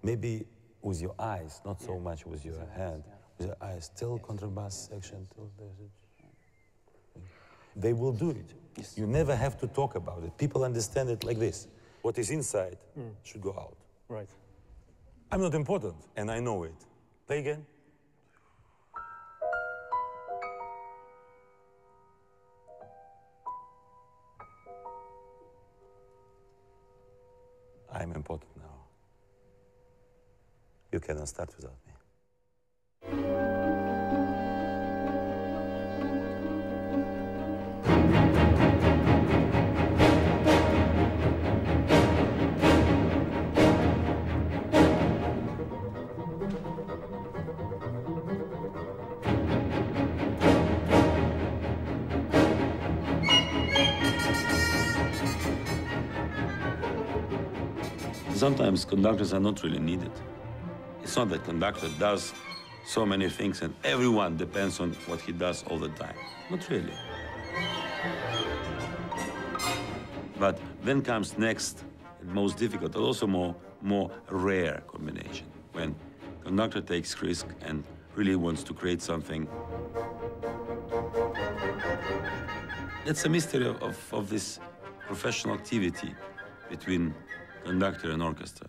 Maybe with your eyes, not so much with your hand. With your eyes, till contrabass section, till they will do it. Yes. You never have to talk about it. People understand it like this. What is inside should go out. Right. I'm not important, and I know it. Play again. I'm important now. You cannot start without me. Sometimes conductors are not really needed. It's not that conductor does so many things and everyone depends on what he does all the time. Not really. But then comes next, and most difficult, but also more rare combination, when conductor takes risk and really wants to create something. It's a mystery of this professional activity between conductor and orchestra.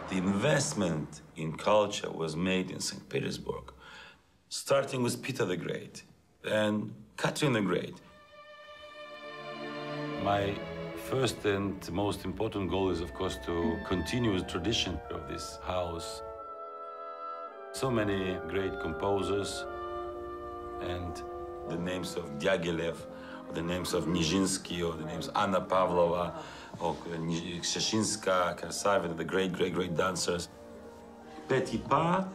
The investment in culture was made in St. Petersburg, starting with Peter the Great and Catherine the Great. My first and most important goal is, of course, to continue the tradition of this house. So many great composers, and the names of Gergiev, or the names of Nijinsky, or the names Anna Pavlova, or Kshasinska, Karsavina, the great dancers. Petipa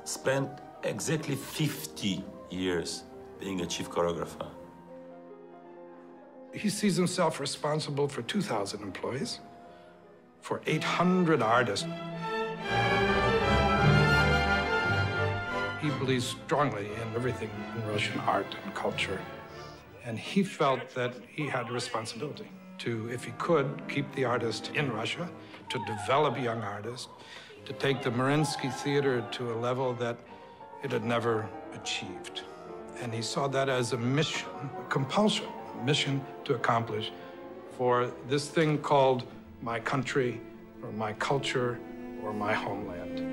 spent exactly 50 years being a chief choreographer. He sees himself responsible for 2,000 employees, for 800 artists. He believes strongly in everything in Russian art and culture. And he felt that he had a responsibility to, if he could, keep the artist in Russia, to develop young artists, to take the Mariinsky Theater to a level that it had never achieved. And he saw that as a mission, a compulsion, a mission to accomplish for this thing called my country, or my culture, or my homeland.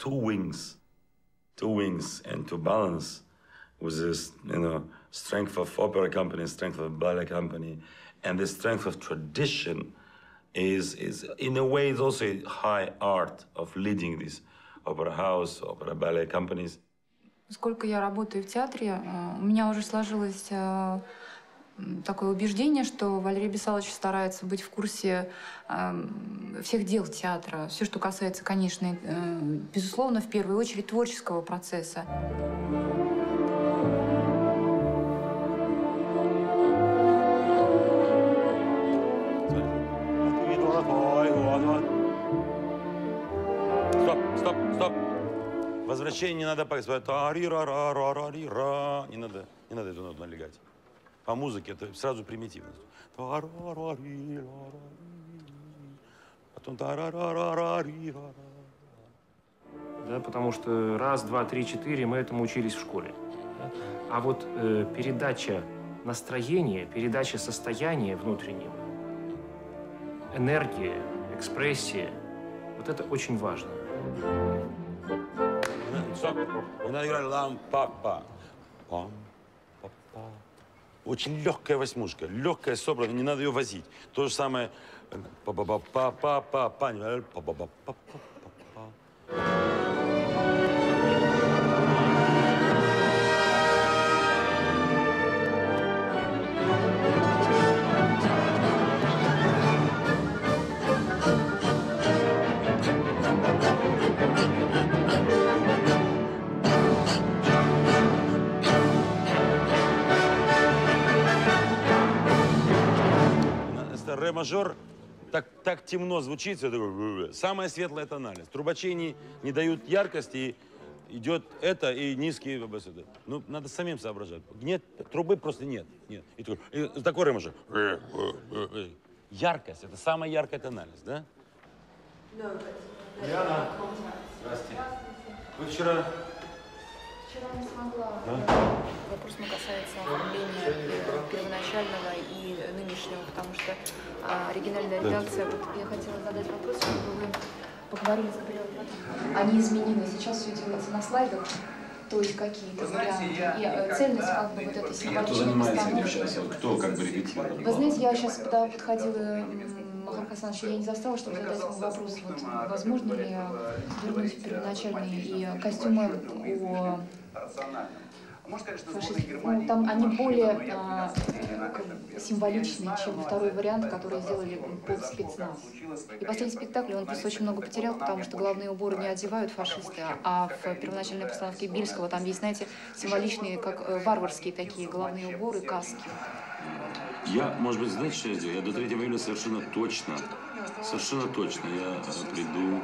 two wings, and to balance with this, strength of opera company, strength of ballet company, and the strength of tradition is in a way, it's also a high art of leading these opera house, opera ballet companies. Сколько я работаю в театре, у меня уже сложилось такое убеждение, что Валерий Бесалович старается быть в курсе всех дел театра. Все, что касается, конечно, безусловно, в первую очередь творческого процесса. Стоп. Возвращение не надо пока. Не надо эту ноту налегать. По музыке это сразу примитивно. Потом да, потому что раз, два, три, четыре мы этому учились в школе. А вот передача настроения, передача состояния внутреннего, энергия, экспрессия, вот это очень важно. Стоп. Не надо играть лам-па-па. Пам-па-па. Очень легкая восьмушка, легкая, собранная, не надо ее возить. То же самое. Па-па-па-па-па-па. Па-па-па-па-па-па. Ре-мажор так темно звучит, все такое. Самая светлая тональность. Трубачей не дают яркости, идет это и низкие. Ну, надо самим соображать. Нет, трубы просто нет. И такой ре-мажор. Яркость, это самая яркая тональность, да? Яна, здравствуйте. Вы вчера... Вчера не смогла. Вопрос касается оформления первоначального и нынешнего, потому что оригинальная редакция, вот я хотела задать вопрос, чтобы вы поговорили за период. Они изменены, сейчас все делается на слайдах, то есть какие-то варианты. И цельность как бы вот этой символичной Кто занимается этим сейчас? Кто как бы репетирует? Вы знаете, я сейчас, когда подходила, Махар Хасанович, я не застала, чтобы задать ему вопрос, вот, возможно ли вернуть первоначальные и костюмы о фашистских. Ну, там они более символичные, чем второй вариант, который сделали под спецназ. И последний спектакль, он просто очень много потерял, потому что головные уборы не одевают фашисты, а в первоначальной постановке Бельского там есть, знаете, символичные, как варварские такие головные уборы, каски. Я, может быть, знаете, что я сделаю? Я до 3 июля совершенно точно я приду.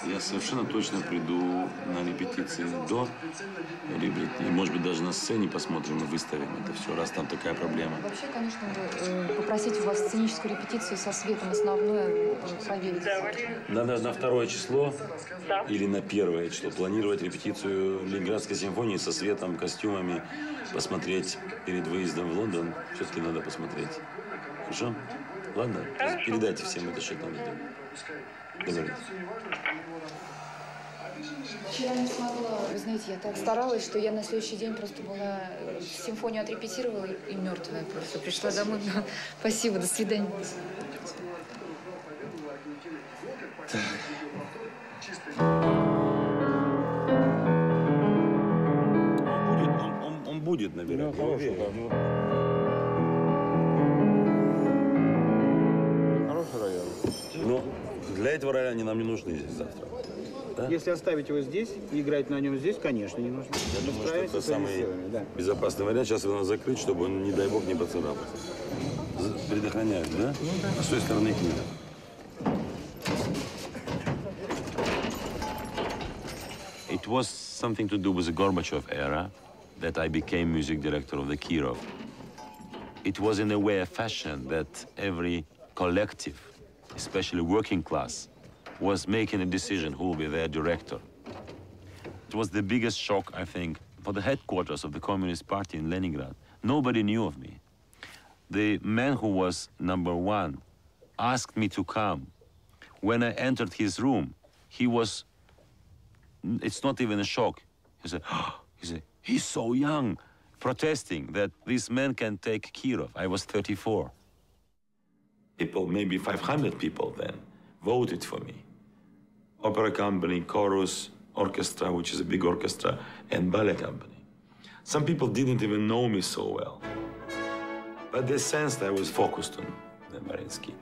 Я совершенно точно приду на репетиции до репетиции. И, может быть, даже на сцене посмотрим и выставим это все, раз там такая проблема. Вообще, конечно, попросить у вас сценическую репетицию со светом основное проверить. Надо на 2 число или на 1 число планировать репетицию Ленинградской симфонии со светом, костюмами, посмотреть перед выездом в Лондон. Все-таки надо посмотреть. Хорошо? Ладно? Передайте всем это, что там сделать. Вчера не смогла. Вы знаете, я так старалась, что я на следующий день просто была... Симфонию отрепетировала и мертвая просто. Пришла домой. Спасибо, до свидания. Он будет набирать. Хороший район. Но для этого рояля нам не нужны здесь завтра. Да? Если оставить его здесь и играть на нем здесь, конечно, не нужно. Я думаю, что это самый безопасный вариант. Сейчас его надо закрыть, чтобы он, не дай бог, не поцарапался. Предохраняют, да? Ну, да. А с той стороны книга. It was something to do with the Gorbachev era that I became music director of the Kirov. It was in a way a fashion that every collective, especially working class, was making a decision who will be their director. It was the biggest shock, I think, for the headquarters of the Communist Party in Leningrad. Nobody knew of me. The man who was #1 asked me to come When I entered his room, he was, it's not even a shock. He said, he's so young, protesting that this man can take Kirov. I was 34. People, maybe 500 people then, voted for me. Opera company, chorus, orchestra, which is a big orchestra, and ballet company. Some people didn't even know me so well. But they sensed I was focused on the Mariinsky.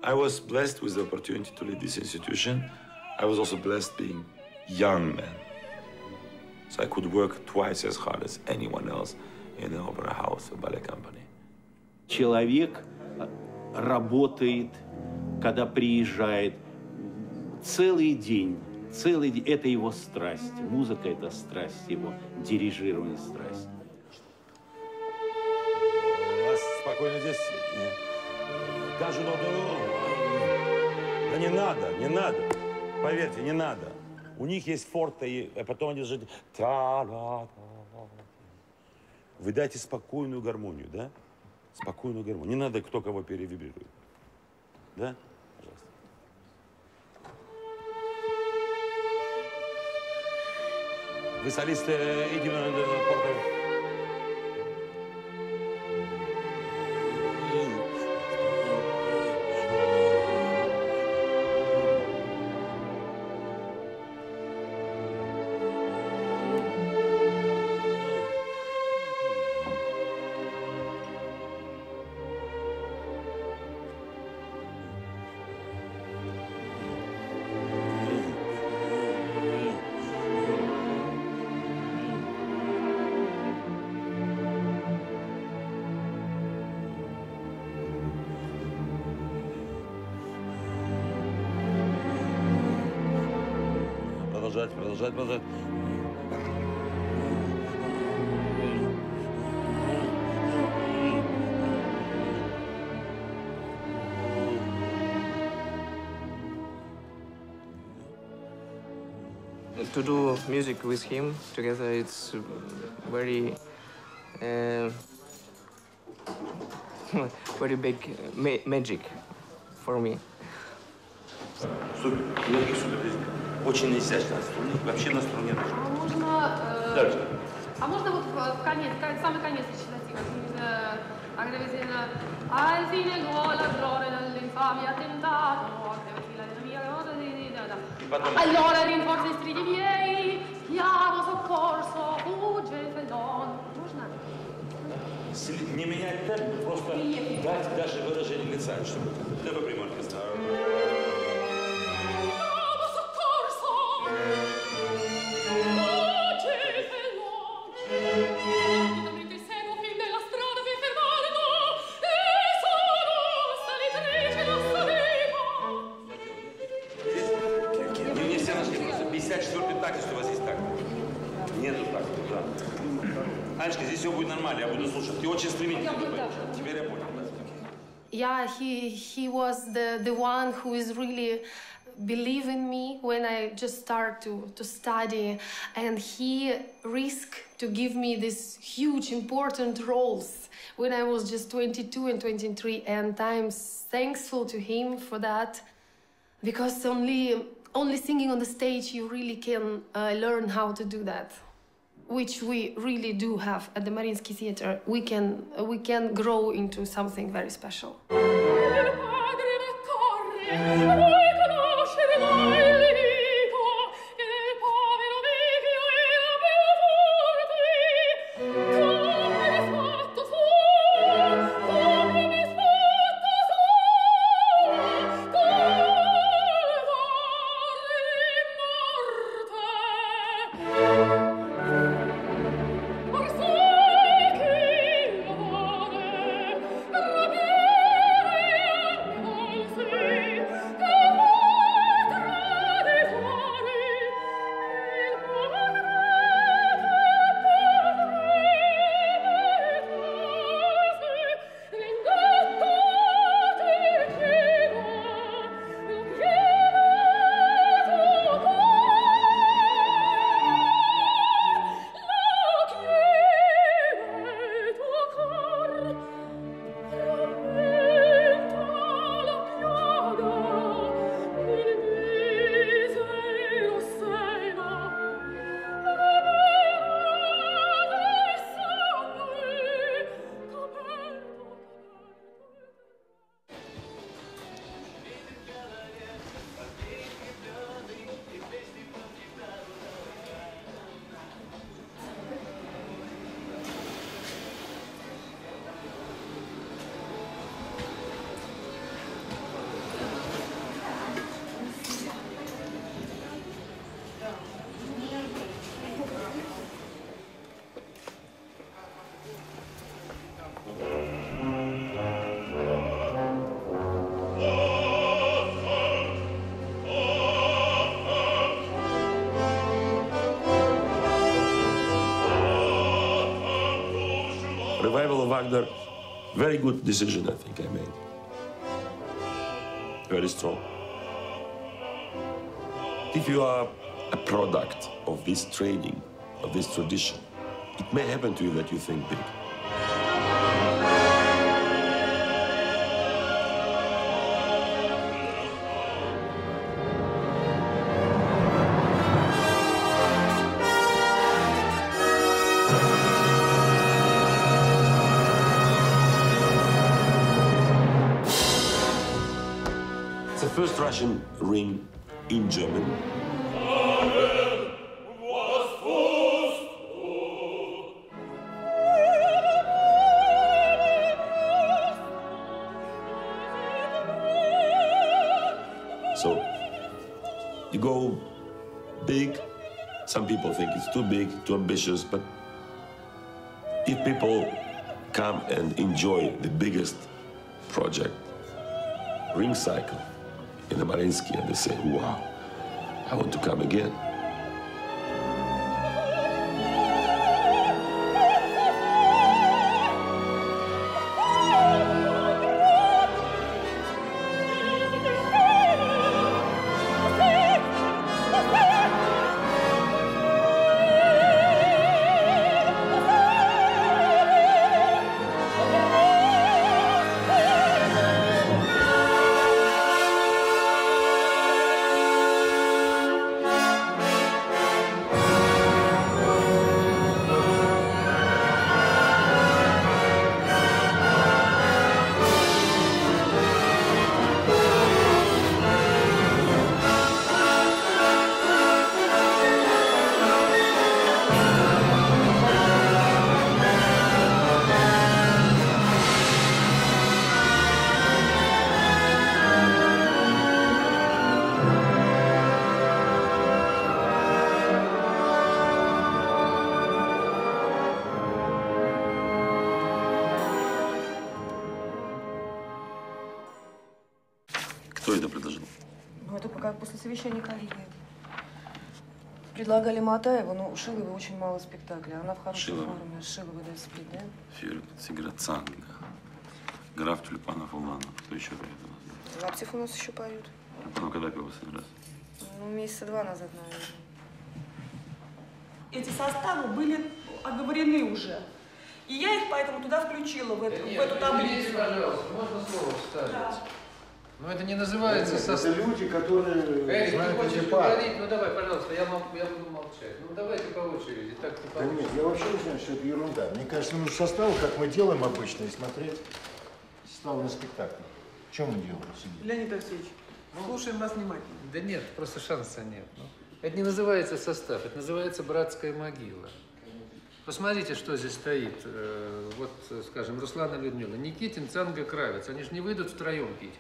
I was blessed with the opportunity to lead this institution. I was also blessed being young man. So I could work twice as hard as anyone else in an opera house or ballet company. Человек работает, когда приезжает, целый день. Это его страсть. Музыка – это страсть его, дирижирование – страсть. У вас спокойно здесь. Даже да не надо, не надо. Поверьте, не надо. У них есть форте, а потом они же... Вы дайте спокойную гармонию, да? Спокойную гармонию. Не надо, кто кого перевибрирует. Да? Пожалуйста. Вы солист единого порта? Продолжать. To do music with him together, it's very, very big magic for me. Супер, супер. Очень изящно на струне, вообще на струне. А можно вот в конец, самый конец речитатива, al fine gola glore dall'infamia tentato, allora rinforza i stridi miei, chiamo soccorso, fugge il fellon. Можно? Не менять темп, просто дать даже выражение лица, чтобы темп прямой оркестр. Анечка, здесь все будет нормально, я буду слушать. Ты очень стремительно поешь. Теперь я понял. Yeah, he was the one who is really believe in me when I just start to study, and he risked to give me these huge important roles when I was just 22 and 23, and I'm thankful to him for that, because only singing on the stage you really can learn how to do that, which we really do have at the Mariinsky Theater. We can grow into something very special. Oh revival of Wagner, very good decision, I think I made. Very strong. If you are a product of this training, of this tradition, it may happen to you that you think big. It's the first Russian ring in Germany. So you go big. Some people think it's too big, too ambitious, but if people come and enjoy the biggest project, ring cycle, in the Mariinsky, and they say, wow, I want to come again. Кто это предложил? Ну, это пока после совещания коллеги. Предлагали Матаеву, но у Шиловой очень мало спектаклей. Она в хорошей форме. Шилова, да, спит, да? Фюрер, Сигра Цанга, граф Тюльпанов Уланов. Кто еще поет у нас? Лаптев у нас еще поют. Ну, когда пел последний раз? Ну, месяца 2 назад, наверное. Эти составы были оговорены уже. И я их поэтому туда включила, в эту таблицу. Извините, пожалуйста, можно слово вставить? Да. Но это не называется состав. Это люди, которые Эрик, знают ты хочешь эти пары. говорить? Ну давай, пожалуйста, я буду молчать. Ну давайте по очереди, так ты Да нет, я вообще не знаю, что это ерунда. Мне кажется, нужно составы, как мы делаем обычно, и смотреть составы на спектакль. В чем мы делаем? Леонид Алексеевич, слушаем вас внимательно. Да нет, просто шанса нет. Ну, это не называется состав, это называется братская могила. Посмотрите, что здесь стоит. Вот, скажем, Руслан и Людмила. Никитин, Цанга, Кравец. Они же не выйдут втроем петь.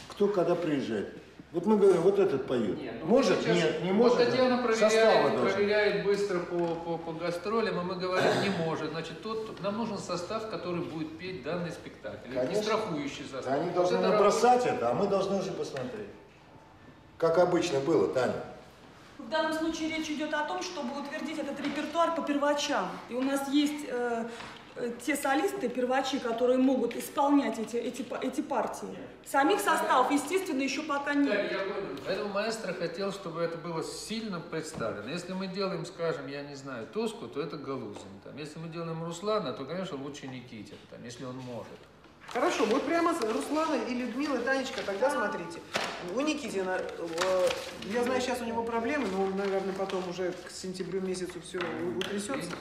Кто когда приезжает? Вот мы говорим, вот этот поет. Нет, ну, может? сейчас, Нет, не может. Вот Татьяна Составы проверяет быстро по гастролям, а мы говорим, не может. Значит, нам нужен состав, который будет петь данный спектакль. Конечно. Не страхующий состав. Да, они должны набросать это, а мы должны уже посмотреть. Как обычно было, Таня. В данном случае речь идет о том, чтобы утвердить этот репертуар по первачам. И у нас есть те солисты, первачи, которые могут исполнять эти партии. Самих составов, естественно, еще пока нет. Да, я понял. Поэтому маэстро хотел, чтобы это было сильно представлено. Если мы делаем, скажем, я не знаю, Тоску, то это Галузин. Там. Если мы делаем Руслана, то, конечно, лучше Никитин, там, если он может. Хорошо, вот прямо Руслана и Людмила, и Танечка, тогда смотрите. У Никитина, я знаю, сейчас у него проблемы, но, наверное, потом уже к сентябрю месяцу все утрясется.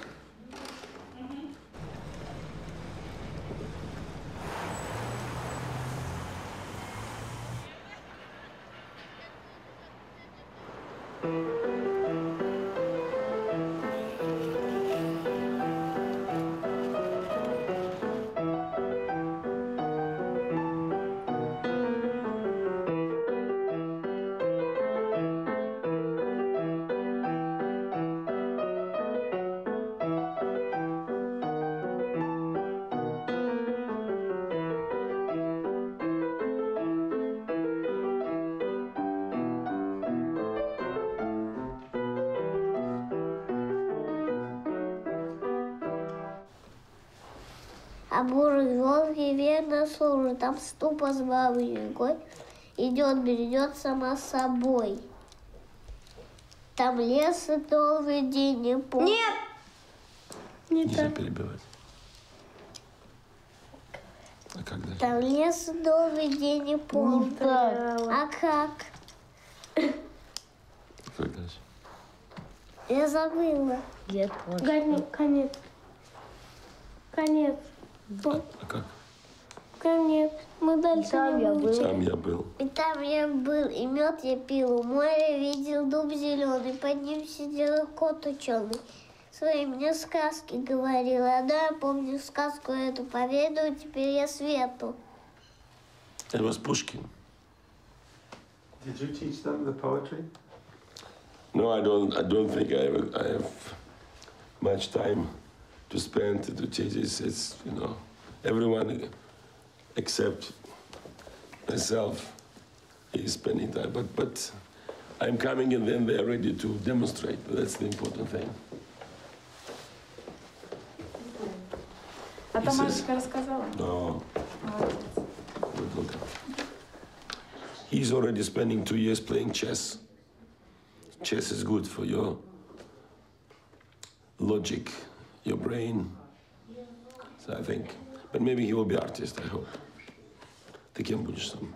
А бурый Волги верно служит, там ступа с бабой идет, бредет сама собой. Там лес и долгий день и пол. Нет! Не Нельзя так. перебивать. А как дальше? Там лес и долгий день и пол. Не так. А как? Как дальше? Я забыла. Я Конец. Конец. А как? Конец. Мы дальше Там не я был. выучили. Там я был. И там я был, и мед я пил, у моря видел дуб зеленый, под ним сидел кот ученый. Свои мне сказки говорил, а да, я помню сказку эту, поведаю теперь я свету. It was Pushkin. Did you teach them the poetry? No, I don't think I have much time to spend to teach. It's you know, everyone except myself is spending time. But I'm coming and then they're ready to demonstrate. That's the important thing. А Тамашечка рассказала? No. He's already spending 2 years playing chess. Chess is good for your logic, your brain. So I think, but maybe he will be artist, I hope. Ты кем будешь сам?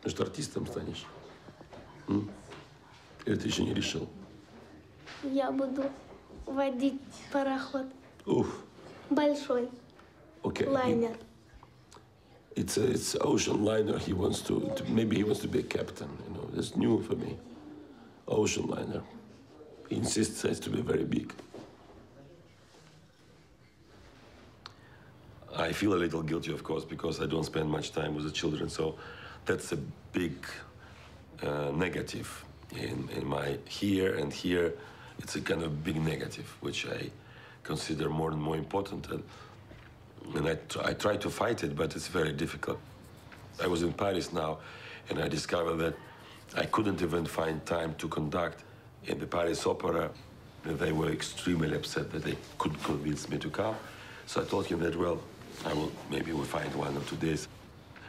Может, артистом станешь? Или ты еще не решил? Я буду водить пароход. Уф. Большой. Okay. Лайнер. It's ocean liner. He wants to maybe he wants to be a captain. You know, that's new for me. Ocean liner. He insists it has to be very big. I feel a little guilty, of course, because I don't spend much time with the children. So that's a big negative in my here and here. It's a kind of big negative, which I consider more and more important. And I try to fight it, but it's very difficult. I was in Paris now, and I discovered that I couldn't even find time to conduct in the Paris Opera. They were extremely upset that they couldn't convince me to come. So I told him that, well, maybe we'll find 1 or 2 days.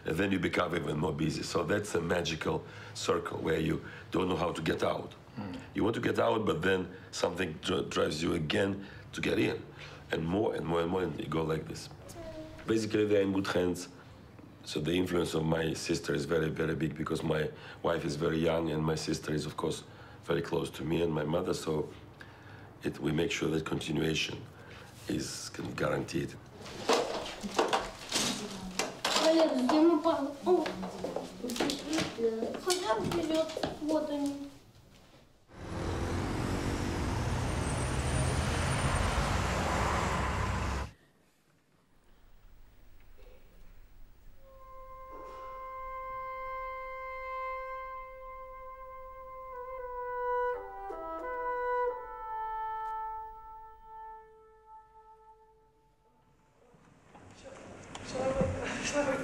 And then you become even more busy. So that's a magical circle where you don't know how to get out. You want to get out, but then something drives you again to get in. And more and more and more, and you go like this. Basically, they're in good hands. So the influence of my sister is very, very big because my wife is very young and my sister is, of course, very close to me and my mother. So we make sure that continuation is guaranteed. Валер, где мы Ходям вперед, вот они.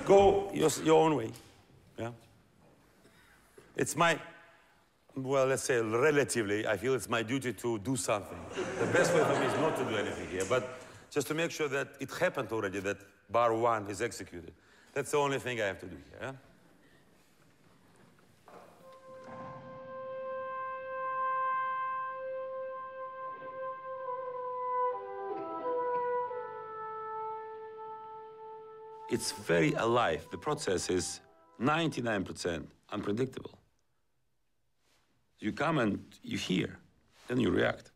Go your own way. Yeah. It's my, well, let's say relatively, I feel it's my duty to do something. The best way for me is not to do anything here, but just to make sure that it happened already, that bar 1 is executed. That's the only thing I have to do here. Yeah? It's very alive. The process is 99% unpredictable. You come and you hear, then you react.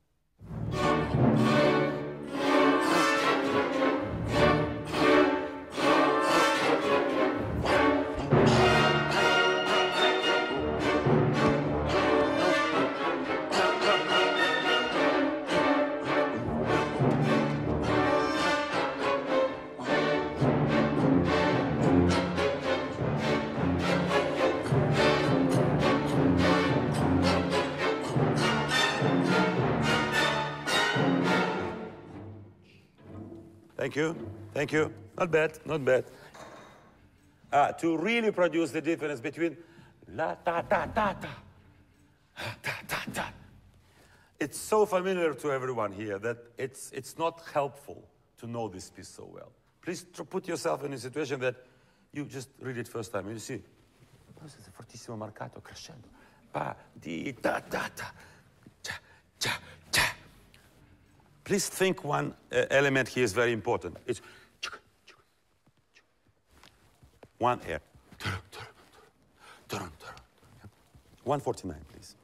Thank you, thank you. Not bad, not bad. To really produce the difference between la ta ta ta ta, ta ta ta. It's so familiar to everyone here that it's not helpful to know this piece so well. Please put yourself in a situation that you just read it first time and you see, this is a fortissimo marcato crescendo. Pa, di, da, da, da. Cha, cha, cha. Please think one element here is very important. It's one air. 149, please.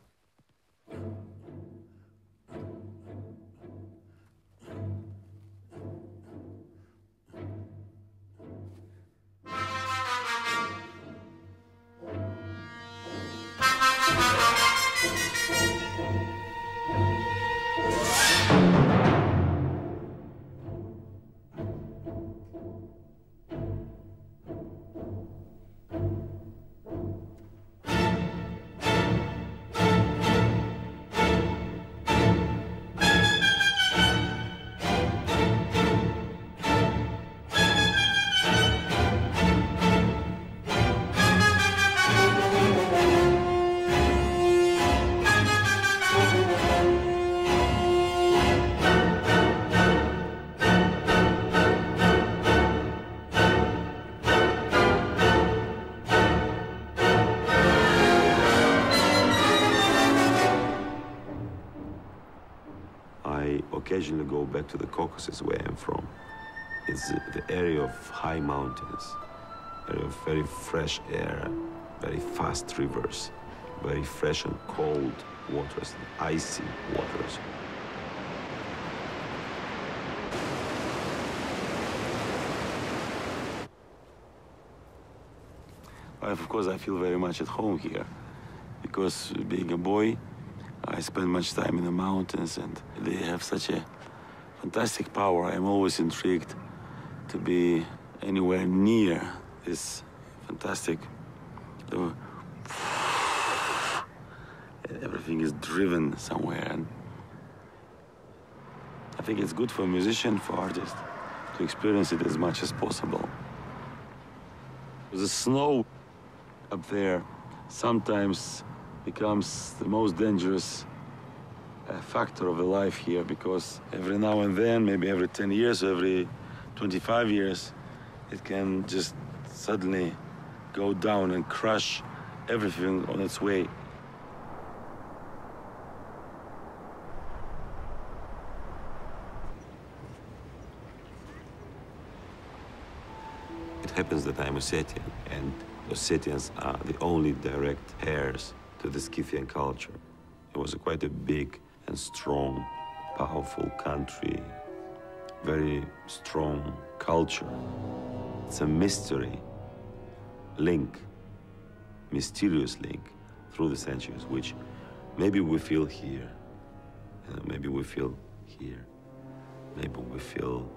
Occasionally go back to the Caucasus, where I'm from. It's the area of high mountains, area of very fresh air, very fast rivers, very fresh and cold waters, icy waters. Of course, I feel very much at home here, because being a boy, I spend much time in the mountains, and they have such a fantastic power. I'm always intrigued to be anywhere near this fantastic... Everything is driven somewhere, and I think it's good for a musician, for artists, to experience it as much as possible. The snow up there sometimes becomes the most dangerous factor of the life here, because every now and then, maybe every 10 years, every 25 years, it can just suddenly go down and crush everything on its way. It happens that I'm Ossetian, and Ossetians are the only direct heirs to the Scythian culture. It was quite a big and strong, powerful country, very strong culture. It's a mystery link, mysterious link through the centuries, which maybe we feel here, maybe we feel here, maybe we feel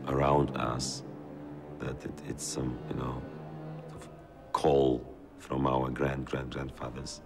around us, that it's some, sort of call from our grandfathers.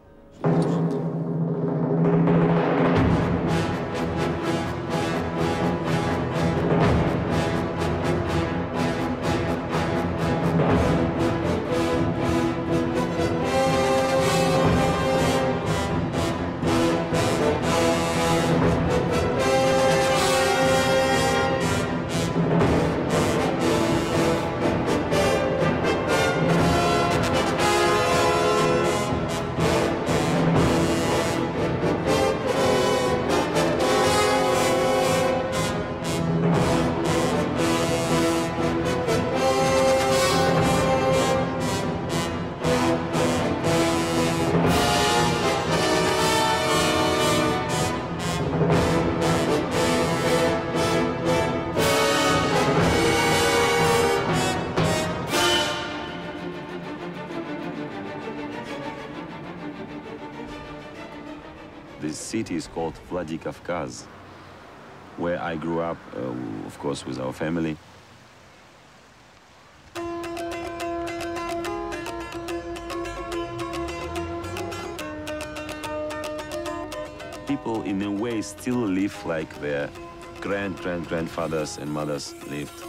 This city is called Vladikavkaz, where I grew up, of course, with our family. People, in a way, still live like their grandfathers and mothers lived.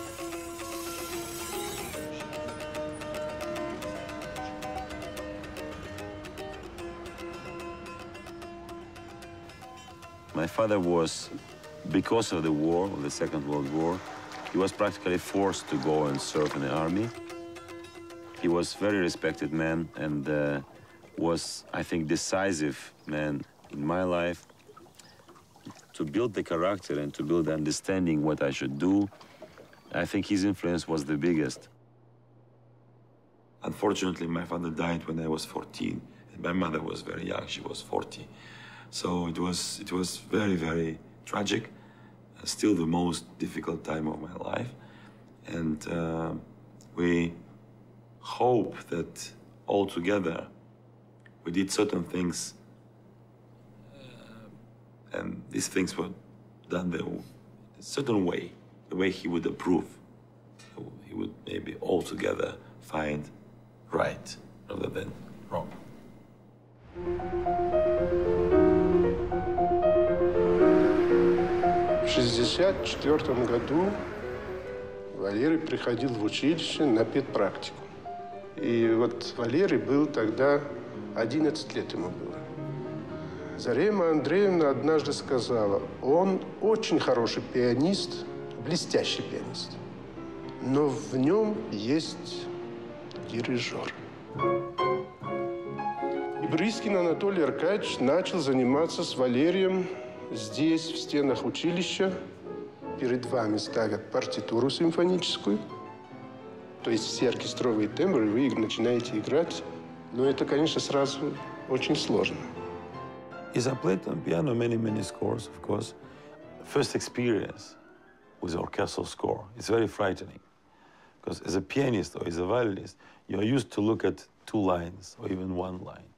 My father was Because of the war, of the Second World War, he was practically forced to go and serve in the army. He was a very respected man and was, I think, decisive man in my life to build the character and to build the understanding what I should do. I think his influence was the biggest. Unfortunately, my father died when I was 14, and my mother was very young. She was 40. So it was very, very tragic. Still the most difficult time of my life. And we hope that all together we did certain things, and these things were done a certain way, the way he would approve. He would maybe all together find right rather than wrong. В 1964 году Валерий приходил в училище на педпрактику. И вот Валерий был тогда, 11 лет ему было. Зарема Андреевна однажды сказала, он очень хороший пианист, блестящий пианист, но в нем есть дирижер. И Брискин Анатолий Аркадьевич начал заниматься с Валерием здесь, в стенах училища. Перед вами ставят партитуру симфоническую, то есть все оркестровые тембры вы начинаете играть, но это, конечно, сразу очень сложно. Yes, I played on piano many scores, of course. First experience with orchestral score, it's very frightening. Because as a pianist or as a violinist, you're used to look at 2 lines or even 1 line.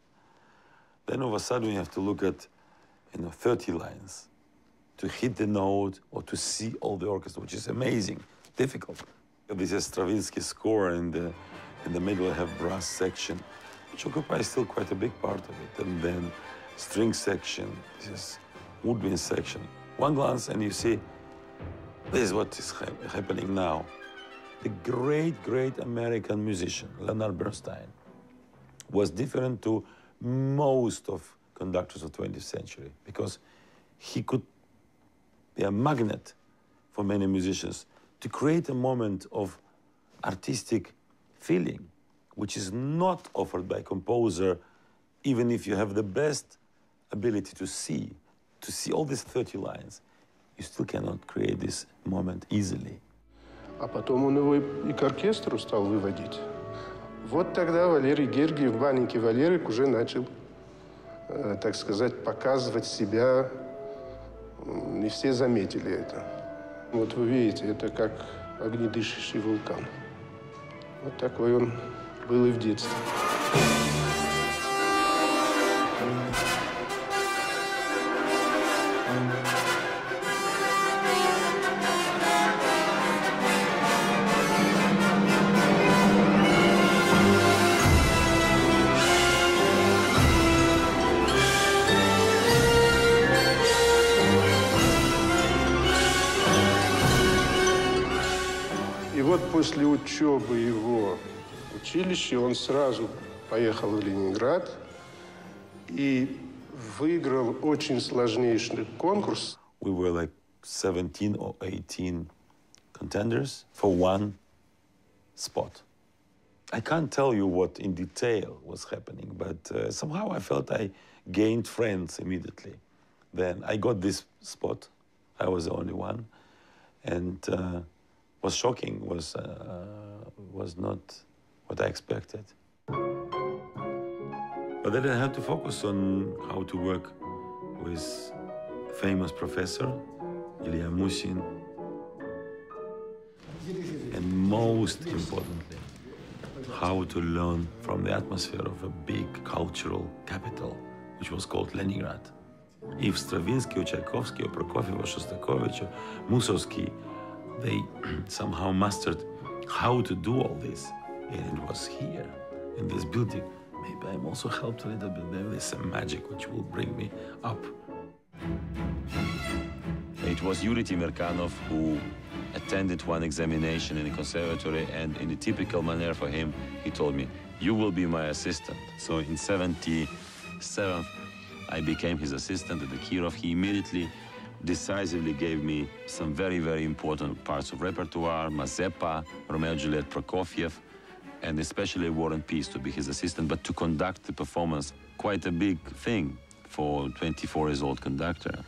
Then all of a sudden you have to look at 30 lines to hit the note or to see all the orchestra, which is amazing, difficult. This is Stravinsky score, and in the middle I have brass section, which occupies still quite a big part of it. And then string section, this is woodwind section. One glance and you see, this is what is happening now. The great American musician, Leonard Bernstein, was different to most of conductors of the 20th century because he could be a magnet for many musicians to create a moment of artistic feeling, which is not offered by a composer, even if you have the best ability to see all these 30 lines, you still cannot create this moment easily. А потом он его и к оркестру стал выводить. Вот тогда Валерий Гергиев, маленький Валерик, уже начал, так сказать, показывать себя. Не все заметили это. Вот вы видите, это как огнедышащий вулкан. Вот такой он был и в детстве. И вот после учебы его в училище он сразу поехал в Ленинград и выиграл очень сложнейший конкурс. We were like 17 or 18 contenders for one spot. I can't tell you what in detail was happening, but somehow I felt I gained friends immediately. Then I got this spot. I was the only one, and was shocking. Was not what I expected. But then I had to focus on how to work with famous professor Ilya Musin, and most importantly, how to learn from the atmosphere of a big cultural capital, which was called Leningrad. If Stravinsky, or Tchaikovsky, or Prokofiev, or Shostakovich, or Mussorgsky, they somehow mastered how to do all this, and it was here, in this building. Maybe I'm also helped a little bit. Maybe there's some magic which will bring me up. It was Yuri Timirkanov who attended one examination in the conservatory, and in a typical manner for him, he told me, "You will be my assistant." So in '77, I became his assistant at the Kirov. He immediately decisively gave me some very, very important parts of repertoire, Mazeppa, Romeo and Juliet, Prokofiev, and especially War and Peace to be his assistant, but to conduct the performance, quite a big thing for a 24-year-old conductor.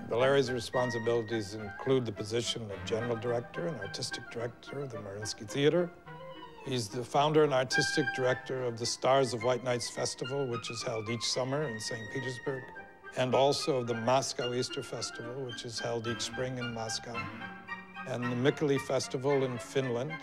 Valery's responsibilities include the position of general director and artistic director of the Mariinsky Theater. He's the founder and artistic director of the Stars of White Nights Festival, which is held each summer in St. Petersburg, and also of the Moscow Easter Festival, which is held each spring in Moscow, and the Mikkeli Festival in Finland.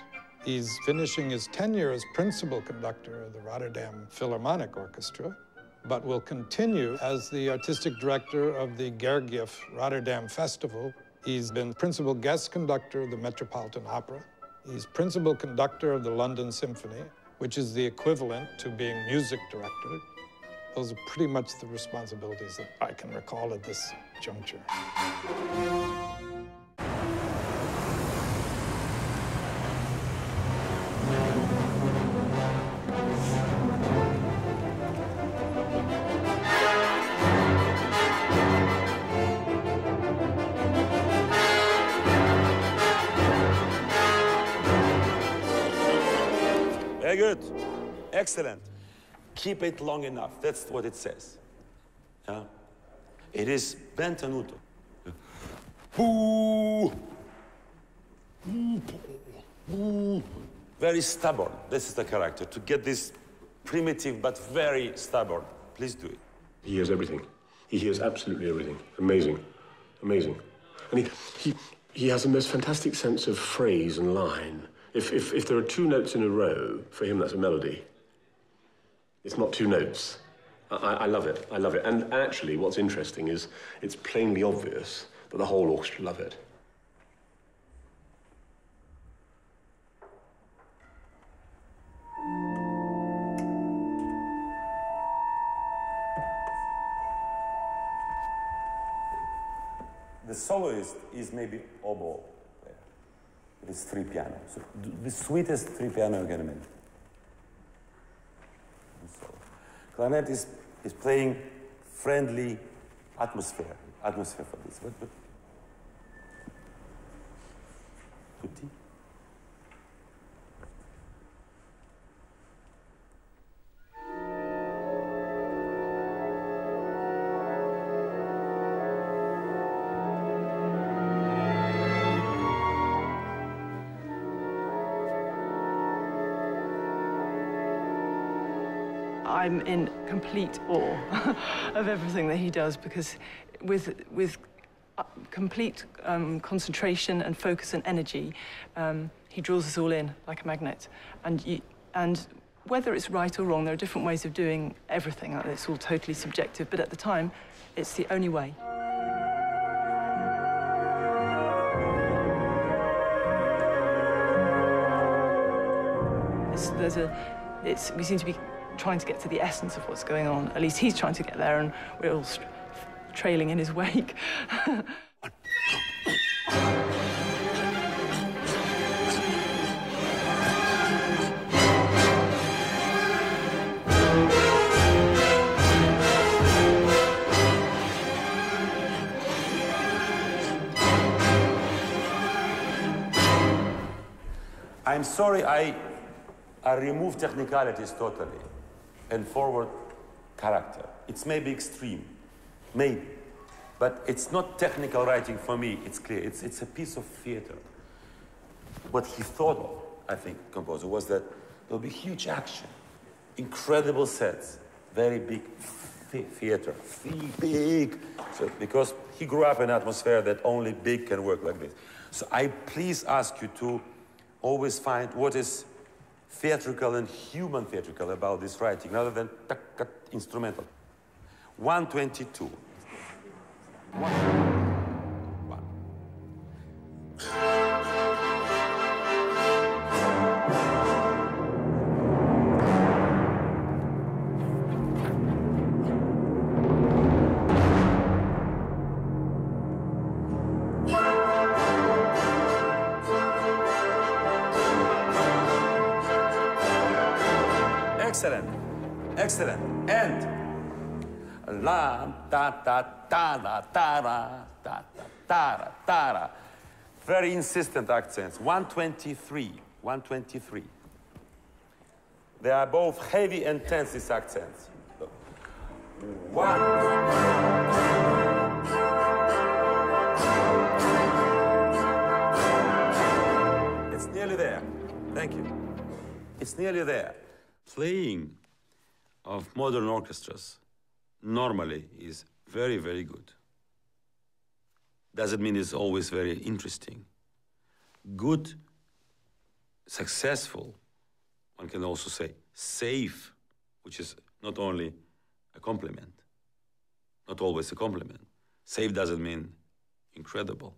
He's finishing his tenure as principal conductor of the Rotterdam Philharmonic Orchestra, but will continue as the artistic director of the Gergiev Rotterdam Festival. He's been principal guest conductor of the Metropolitan Opera. He's principal conductor of the London Symphony, which is the equivalent to being music director. Those are pretty much the responsibilities that I can recall at this juncture. Very good. Excellent. Keep it long enough. That's what it says. Yeah? It is benvenuto. Very stubborn. This is the character. To get this primitive but very stubborn. Please do it. He hears everything. He hears absolutely everything. Amazing. Amazing. And he has the most fantastic sense of phrase and line. If there are two notes in a row, for him that's a melody. It's not two notes. I love it. I love it. And actually, what's interesting is it's plainly obvious that the whole orchestra love it. The soloist is maybe oboe. It is three piano. So the sweetest three piano you can imagine. Clarinet is playing friendly atmosphere for this. But tutti. I'm in complete awe of everything that he does, because with complete concentration and focus and energy, he draws us all in like a magnet. And whether it's right or wrong, there are different ways of doing everything. It's all totally subjective, but at the time, it's the only way. We seem to be trying to get to the essence of what's going on. At least he's trying to get there, and we're all trailing in his wake. I'm sorry, I remove technicalities totally and forward character. It's maybe extreme, maybe, but it's not technical writing for me. It's clear. It's a piece of theater. What he thought of, I think, composer, was that there'll be huge action, incredible sets, very big, theater, big. So, because he grew up in an atmosphere that only big can work like this. So I please ask you to always find what is theatrical and human theatrical about this writing, rather than instrumental. 122. Excellent, excellent, and la ta ta ta la ta ra ta ta ta ra ta ra. Very insistent accents. 123, 123. They are both heavy and tense, these accents. One. It's nearly there. Thank you. It's nearly there. Playing of modern orchestras normally is very, very good. Doesn't mean it's always very interesting. Good, successful, one can also say safe, which is not only a compliment, not always a compliment. Safe doesn't mean incredible.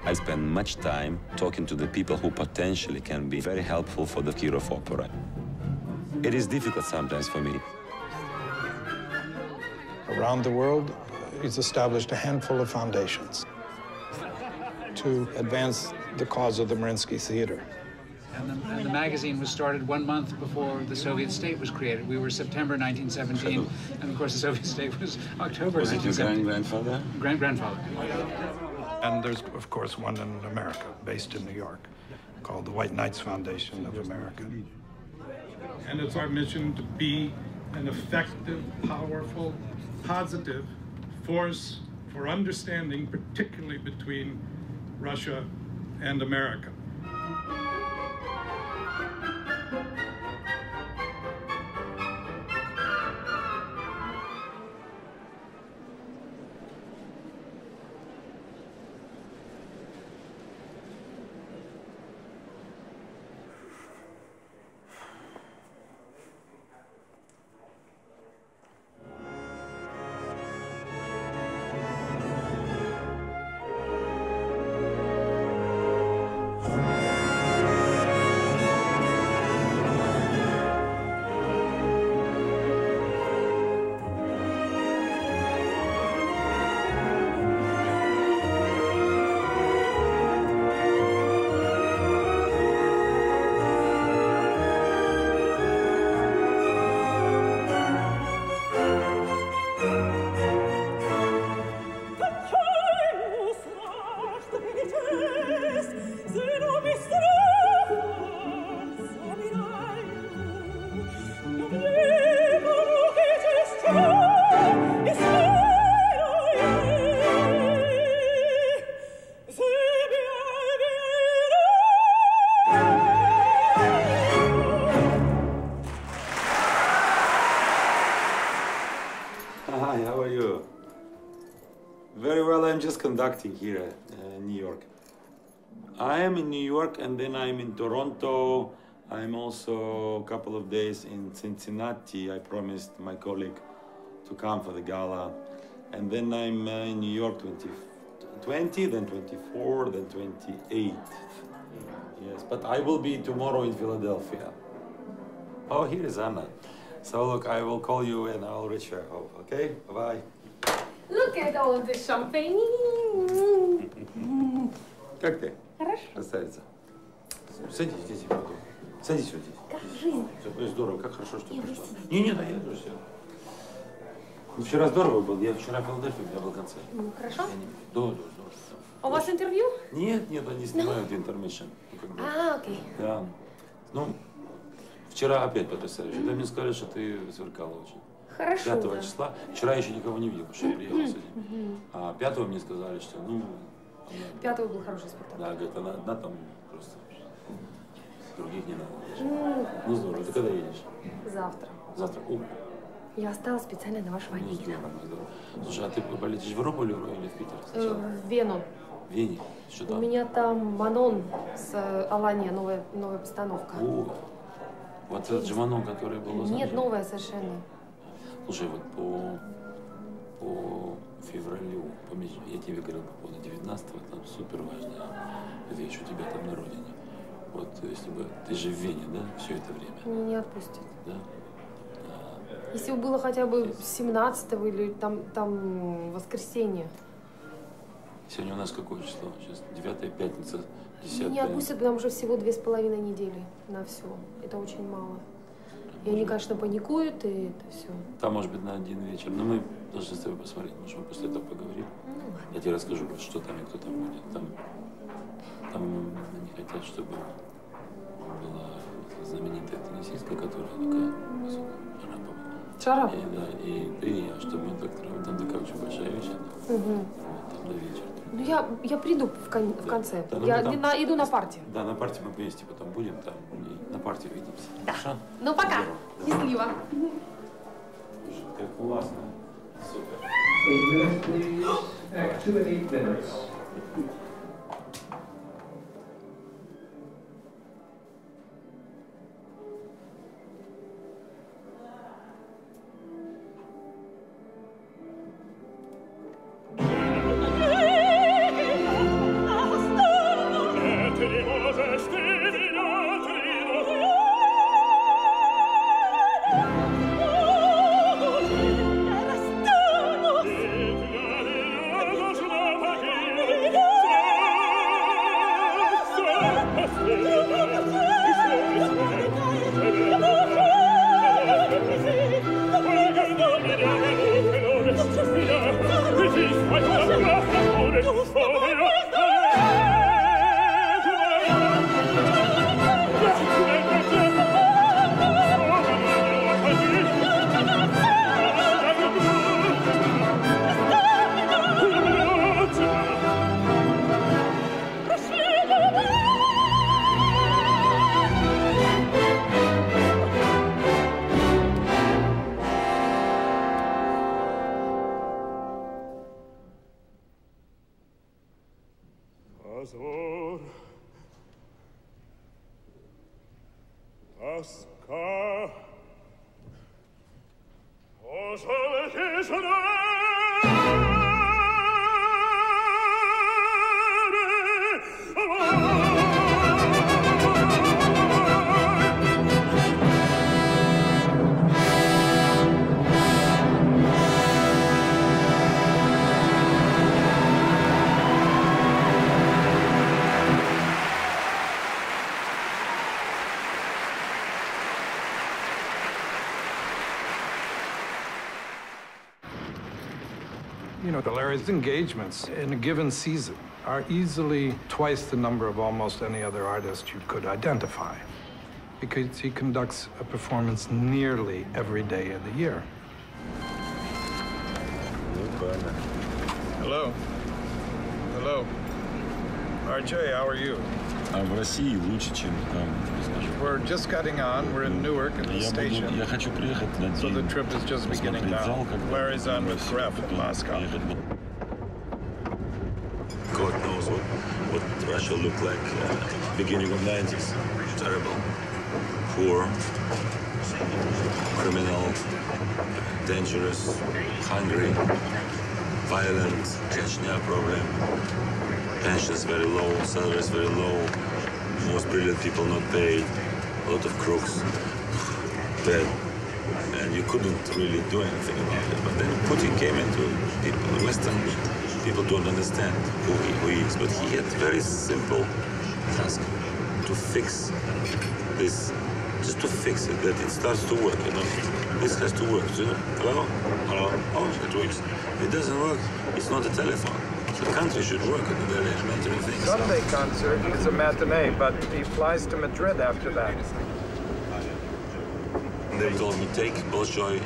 I spend much time talking to the people who potentially can be very helpful for the Kirov Opera. It is difficult sometimes for me. Around the world, he's established a handful of foundations to advance the cause of the Mariinsky Theater. And the magazine was started 1 month before the Soviet state was created. We were September 1917, and of course the Soviet state was October 1917. Was it your grandfather? Grandfather. And there's, of course, one in America, based in New York, called the White Knights Foundation of America. And it's our mission to be an effective, powerful, positive force for understanding, particularly between Russia and America. Very well, I'm just conducting here in New York. I am in New York and then I'm in Toronto. I'm also a couple of days in Cincinnati. I promised my colleague to come for the gala. And then I'm in New York 20, then 24, then 28. Yes, but I will be tomorrow in Philadelphia. Oh, here is Anna. So look, I will call you and I'll reach her home, okay? Bye-bye. Look at all the champagne. Как ты? Хорошо. Красавица. Садись здесь, потом. Садись вот здесь. Как жизнь? Все, здорово, как хорошо, что пришла. Не, да, я тоже все. Ну, вчера здорово был. Я вчера в Филадельфии, у меня был концерт. Ну, хорошо. Да, здорово. А у вас интервью? Нет, они снимают интермишн. Окей. Да. Ну, вчера опять потрясающе. Да, мне сказали, что ты сверкала очень. Хорошо, 5 да. числа. Вчера еще никого не видел, потому что я приехал сегодня. А 5 мне сказали, что, ну... 5 был хороший спектакль. Да, говорит, она одна там просто... Других не надо. Ну, здорово. Ты когда едешь? Завтра. Завтра. Я осталась специально на вашего Ну, Никита. здорово. Слушай, а ты полетишь в Европу или в Питер сначала? В Вену. В Вене? Что У там? меня там Манон с Алания, новая постановка. О, вот этот же Манон, который был в Лос-Анджелесе? Нет, новая совершенно. Слушай, вот по февралю, я тебе говорил по поводу 19-го, там супер важная вещь у тебя там на родине. Вот, если бы, ты же в Вене, да, все это время? Меня не отпустят. Да? Если бы было хотя бы 17-го или там воскресенье. Сегодня у нас какое число? Сейчас 9-я пятница, 10-я. Меня не отпустят, потому что всего 2,5 недели на все. Это очень мало. И они, конечно, паникуют, и это все. Там, может быть, на один вечер. Но мы должны с тобой посмотреть. Может, мы после этого поговорим. Я тебе расскажу, что там и кто там будет. Там они хотят, чтобы была знаменитая теннисистка, которая такая Шарапова. И ты, и я, чтобы мы так там такая очень большая вещь. Угу. Там до вечера. Ну, я приду в конце. Да, я там, иду на партию. Да, на партии мы вместе потом будем, там, и на партии увидимся. Да. Хорошо? Ну, пока. Счастливо. Как классно. Супер. 8 minutes, please. Act 2 at 8 minutes. You know, Valery's engagements in a given season are easily twice the number of almost any other artist you could identify, because he conducts a performance nearly every day of the year. Hello. Hello. RJ, how are you? А в России лучше, чем там, скажу. We're just getting on. We're in Newark at the station. Я хочу приехать на день. So the trip is just beginning now. Larry's on with Gref in Moscow. what Russia looked like beginning of 90s. Terrible, poor, criminal, dangerous, hungry, violent, Chechnya problem, pensions very low, salaries very low, most brilliant people not paid, a lot of crooks, bad. And you couldn't really do anything about it. But then Putin came into people. Western people don't understand who he is, but he had a very simple task to fix this, just to fix it, that it starts to work, you know. This has to work, you know. Hello? Hello? Oh, it works. It doesn't work, it's not a telephone. The country should work at the elementary things. Sunday concert is a matinee, but he flies to Madrid after that. They told me, take Bolshoi,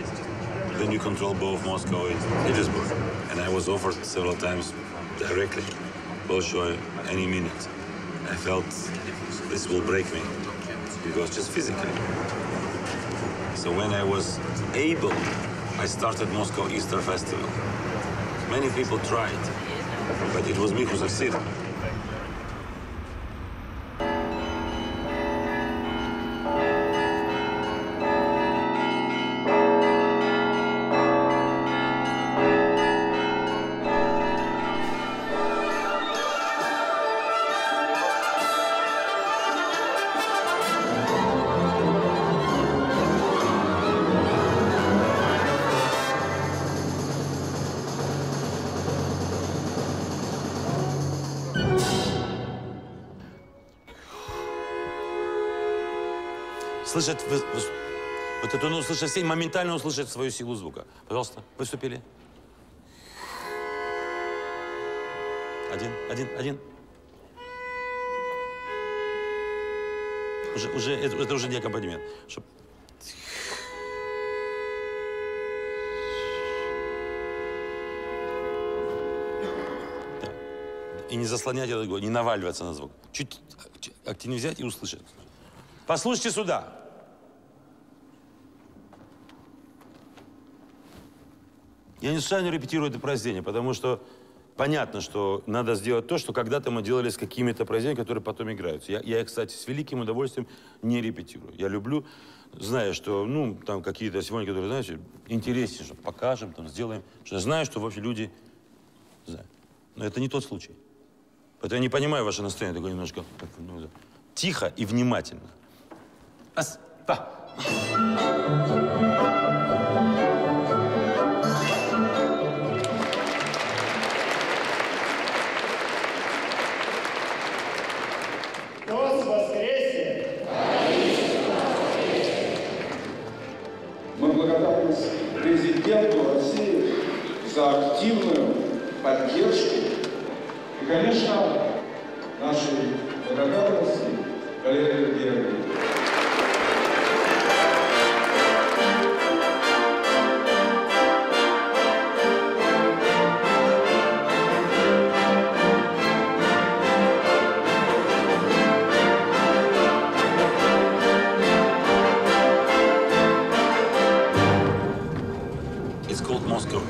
then you control both Moscow and Petersburg. And I was offered several times directly, Bolshoi, any minute. I felt this will break me, because just physically. So when I was able, I started Moscow Easter Festival. Many people tried, but it was me who succeeded. Слышать, вот эту ноду слышать все, моментально услышать свою силу звука. Пожалуйста, выступили. Один. Это уже не аккомпанемент. Да. И не заслонять этот голос, не наваливаться на звук. Чуть активнее взять и услышать. Послушайте сюда. Я не случайно репетирую это произведение, потому что понятно, что надо сделать то, что когда-то мы делали с какими-то произведениями, которые потом играются. Я, кстати, с великим удовольствием не репетирую. Я люблю, зная, что, ну, там какие-то симфонии, которые, знаете, интереснее, что покажем, там, сделаем. Что я знаю, что вообще люди знают. Но это не тот случай. Поэтому я не понимаю ваше настроение, такое немножко тихо и внимательно. Па. Мы благодарны президенту России за активную поддержку и, конечно, нашей благодарности Валерию Гергиеву.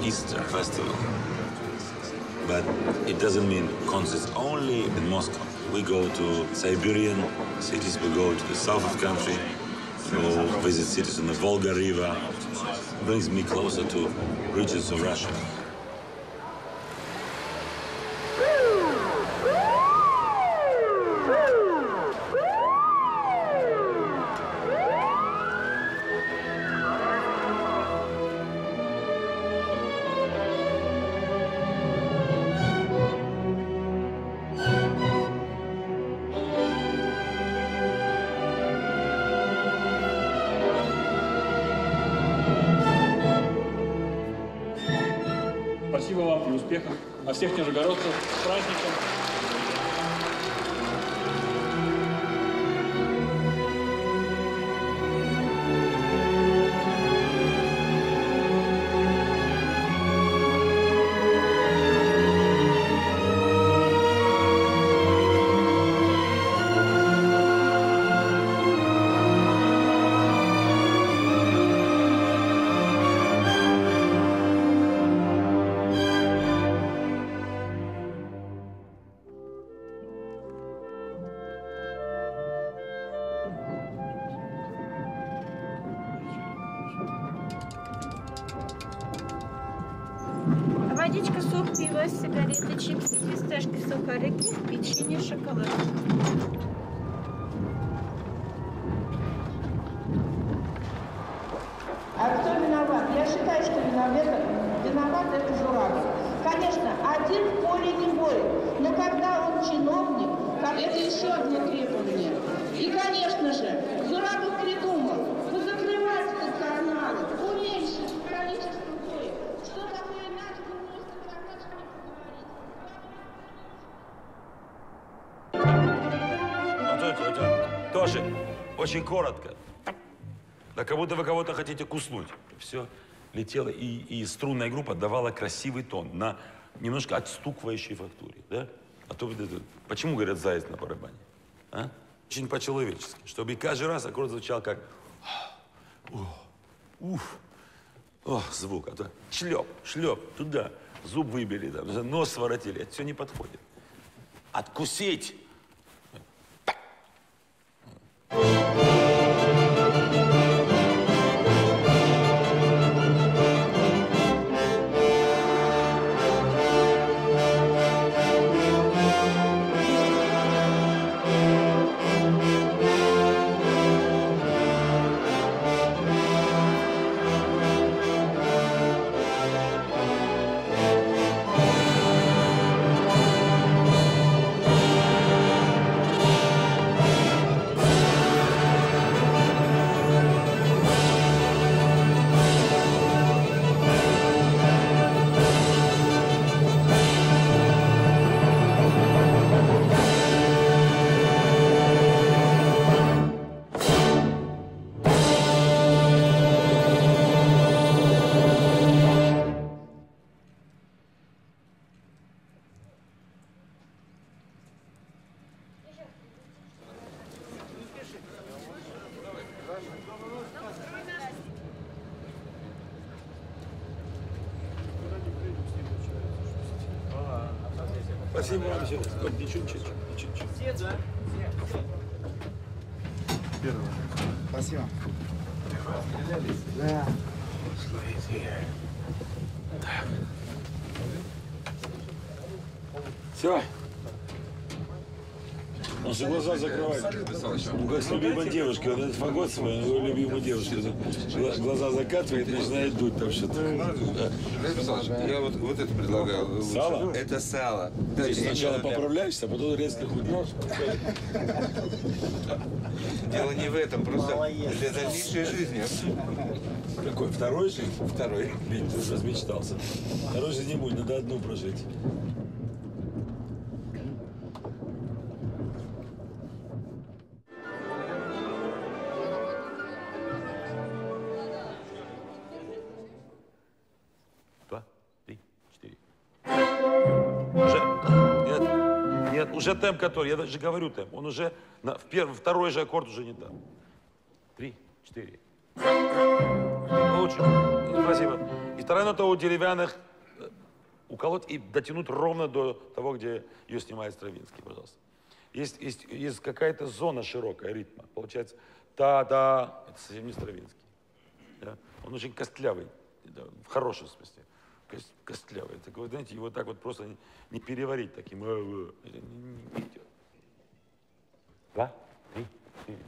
Easter Festival, but it doesn't mean concerts only in Moscow. We go to Siberian cities, we go to the south of the country, we go visit cities on the Volga River. It brings me closer to regions of Russia. Спасибо вам и успехов. А всех нижегородцев с праздником. водичка, сок, пиво, сигареты, чипсы, фисташки, сухарики, печенье, шоколад. А кто виноват? Я считаю, что виноват это Журавль. Конечно, один в поле не воин, но когда он чиновник, это еще одно требование. И, конечно же, Журавль придумал позакрывать этот канал, уменьшить количество воев. Что такое наш герой? Тоже очень коротко. Да как будто вы кого-то хотите куснуть. Все летело, и струнная группа давала красивый тон на немножко отстукивающей фактуре, да? А то почему говорят заяц на барабане? А? Очень по-человечески, чтобы каждый раз аккорд звучал как звук, а то шлеп, шлеп, туда, зуб выбили, там, нос своротили, это все не подходит. Откусить! Спасибо вам еще раз. Чуть-чуть. Все, да? Первое. Спасибо. Да. Все. Он же глаза закрывает. Ну, как с любимой девушкой. Вот этот фагот свой, его любимой девушке. Глаза закатывает, начинает дуть там что-то. Я вот это предлагаю. Сало? Это сало. Ты сначала поправляешься, а потом резко худеешь. Дело не в этом, просто для дальнейшей жизни. Какой? Второй жизнь? Второй. Блин, ты размечтался. Второй жизни не будет, надо одну прожить. Уже темп который, я даже говорю темп, он уже, второй же аккорд уже не там. 3, 4. Лучше. Спасибо. И вторая нота у деревянных уколоть и дотянуть ровно до того, где ее снимает Стравинский, пожалуйста. Есть какая-то зона широкая ритма. Получается, та-да, это совсем не Стравинский. Да? Он очень костлявый, да, в хорошем смысле. Костлявый. Так вот, знаете, его так вот просто не переварить таким. Это не идет. 2, 3, 4.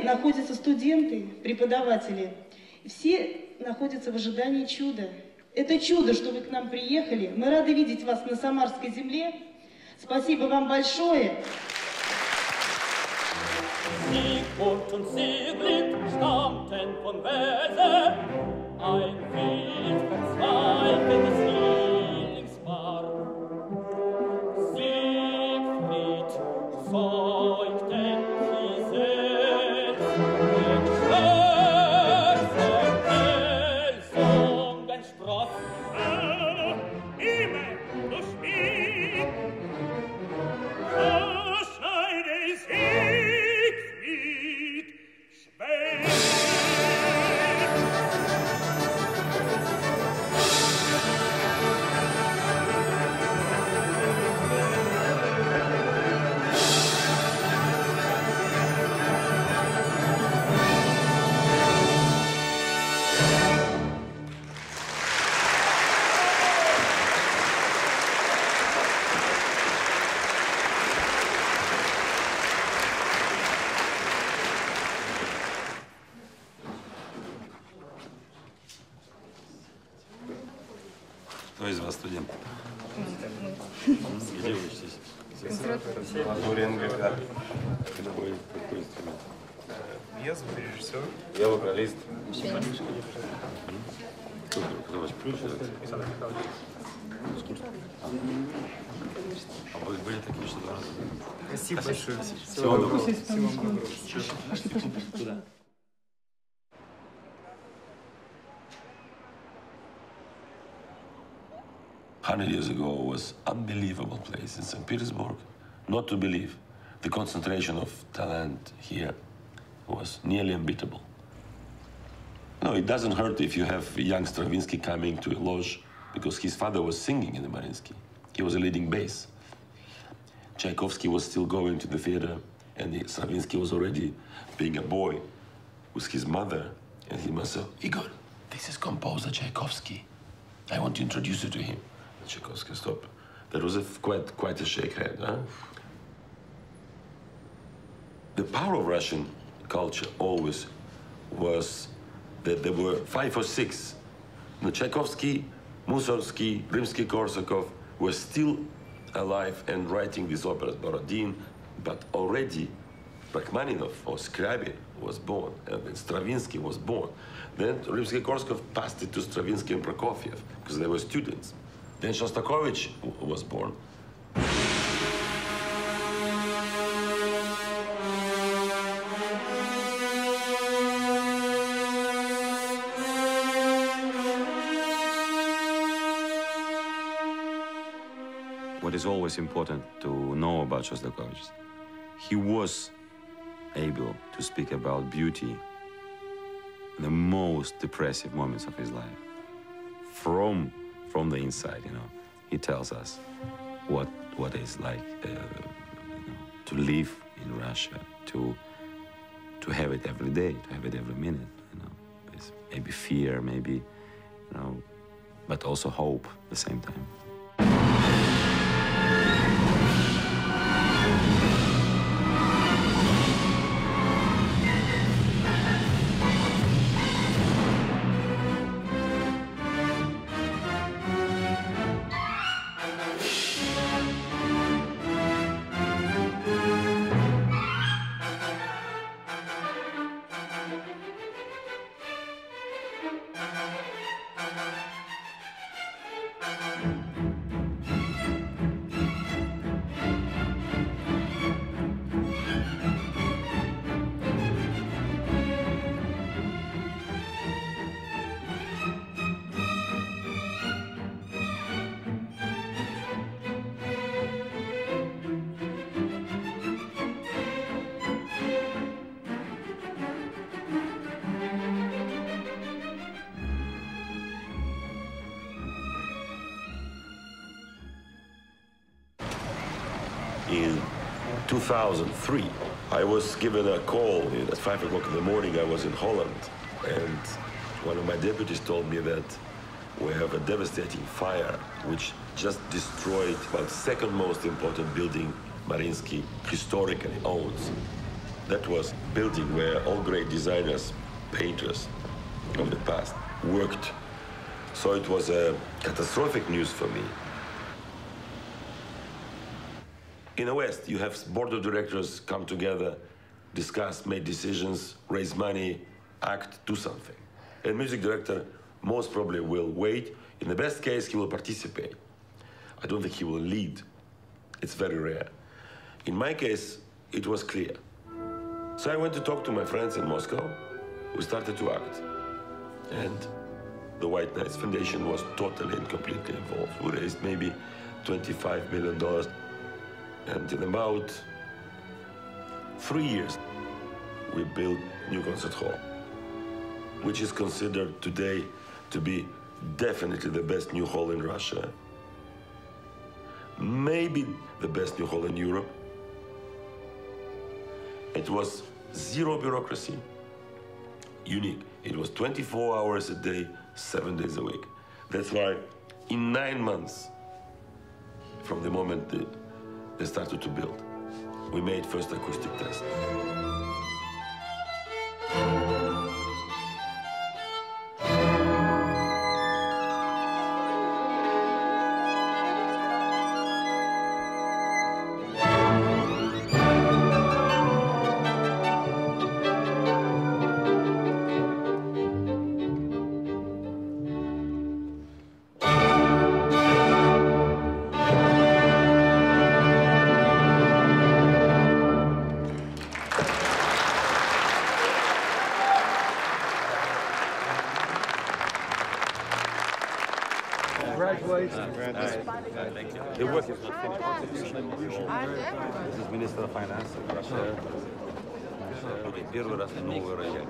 Находятся студенты, преподаватели. Все находятся в ожидании чуда. Это чудо, что вы к нам приехали. Мы рады видеть вас на Самарской земле. Спасибо вам большое. Siegmund und Sieglied stammten von Wese, ein wild verzweifeltes Liebespaar. Siegfried zeugten sie selbst, den Schwert von Elsungen spross. Ime, du Schmied, verschneide Siegfried Schwert. Кто из вас студент? Где вы учитесь? Уренгой. Какой инструмент? Я звукорежиссер. Я вокалист. Кто ваш ключ? А вы были такие, что 2 раза? Спасибо большое. Всего доброго. Всего доброго. Куда? $100 years ago was unbelievable place in St. Petersburg. Not to believe. The concentration of talent here was nearly unbeatable. No, it doesn't hurt if you have young Stravinsky coming to a lodge because his father was singing in the Mariinsky. He was a leading bass. Tchaikovsky was still going to the theater, and Stravinsky was already being a boy with his mother, and he must say, Igor, this is composer Tchaikovsky. I want to introduce you to him. Tchaikovsky stopped. That was quite a shake hand, huh? The power of Russian culture always was that there were 5 or 6. Tchaikovsky, Mussorgsky, Rimsky-Korsakov were still alive and writing these operas, Borodin, but already Rachmaninoff or Scriabin was born, and then Stravinsky was born. Then Rimsky-Korsakov passed it to Stravinsky and Prokofiev because they were students. Then Shostakovich was born. What is always important to know about Shostakovich, he was able to speak about beauty in the most depressive moments of his life. From the inside, you know, he tells us what it's like to live in Russia, to have it every day, to have it every minute, you know. It's maybe fear, maybe, you know, but also hope at the same time. In 2003, I was given a call at 5 o'clock in the morning. I was in Holland, and one of my deputies told me that we have a devastating fire which just destroyed about the second most important building Mariinsky historically owns. That was a building where all great designers, painters of the past worked. So it was a catastrophic news for me. In the West, you have board of directors come together, discuss, make decisions, raise money, act, do something. A music director most probably will wait. In the best case, he will participate. I don't think he will lead. It's very rare. In my case, it was clear. So I went to talk to my friends in Moscow. We started to act. And the White Knights Foundation was totally and completely involved. We raised maybe $25 million. And in about 3 years, we built new concert hall, which is considered today to be definitely the best new hall in Russia. Maybe the best new hall in Europe. It was zero bureaucracy, unique. It was 24 hours a day, 7 days a week. That's why in 9 months, from the moment they started to build, we made first acoustic test. The work is not finished. This is Minister of Finance of Russia. Первый раз новый рояль.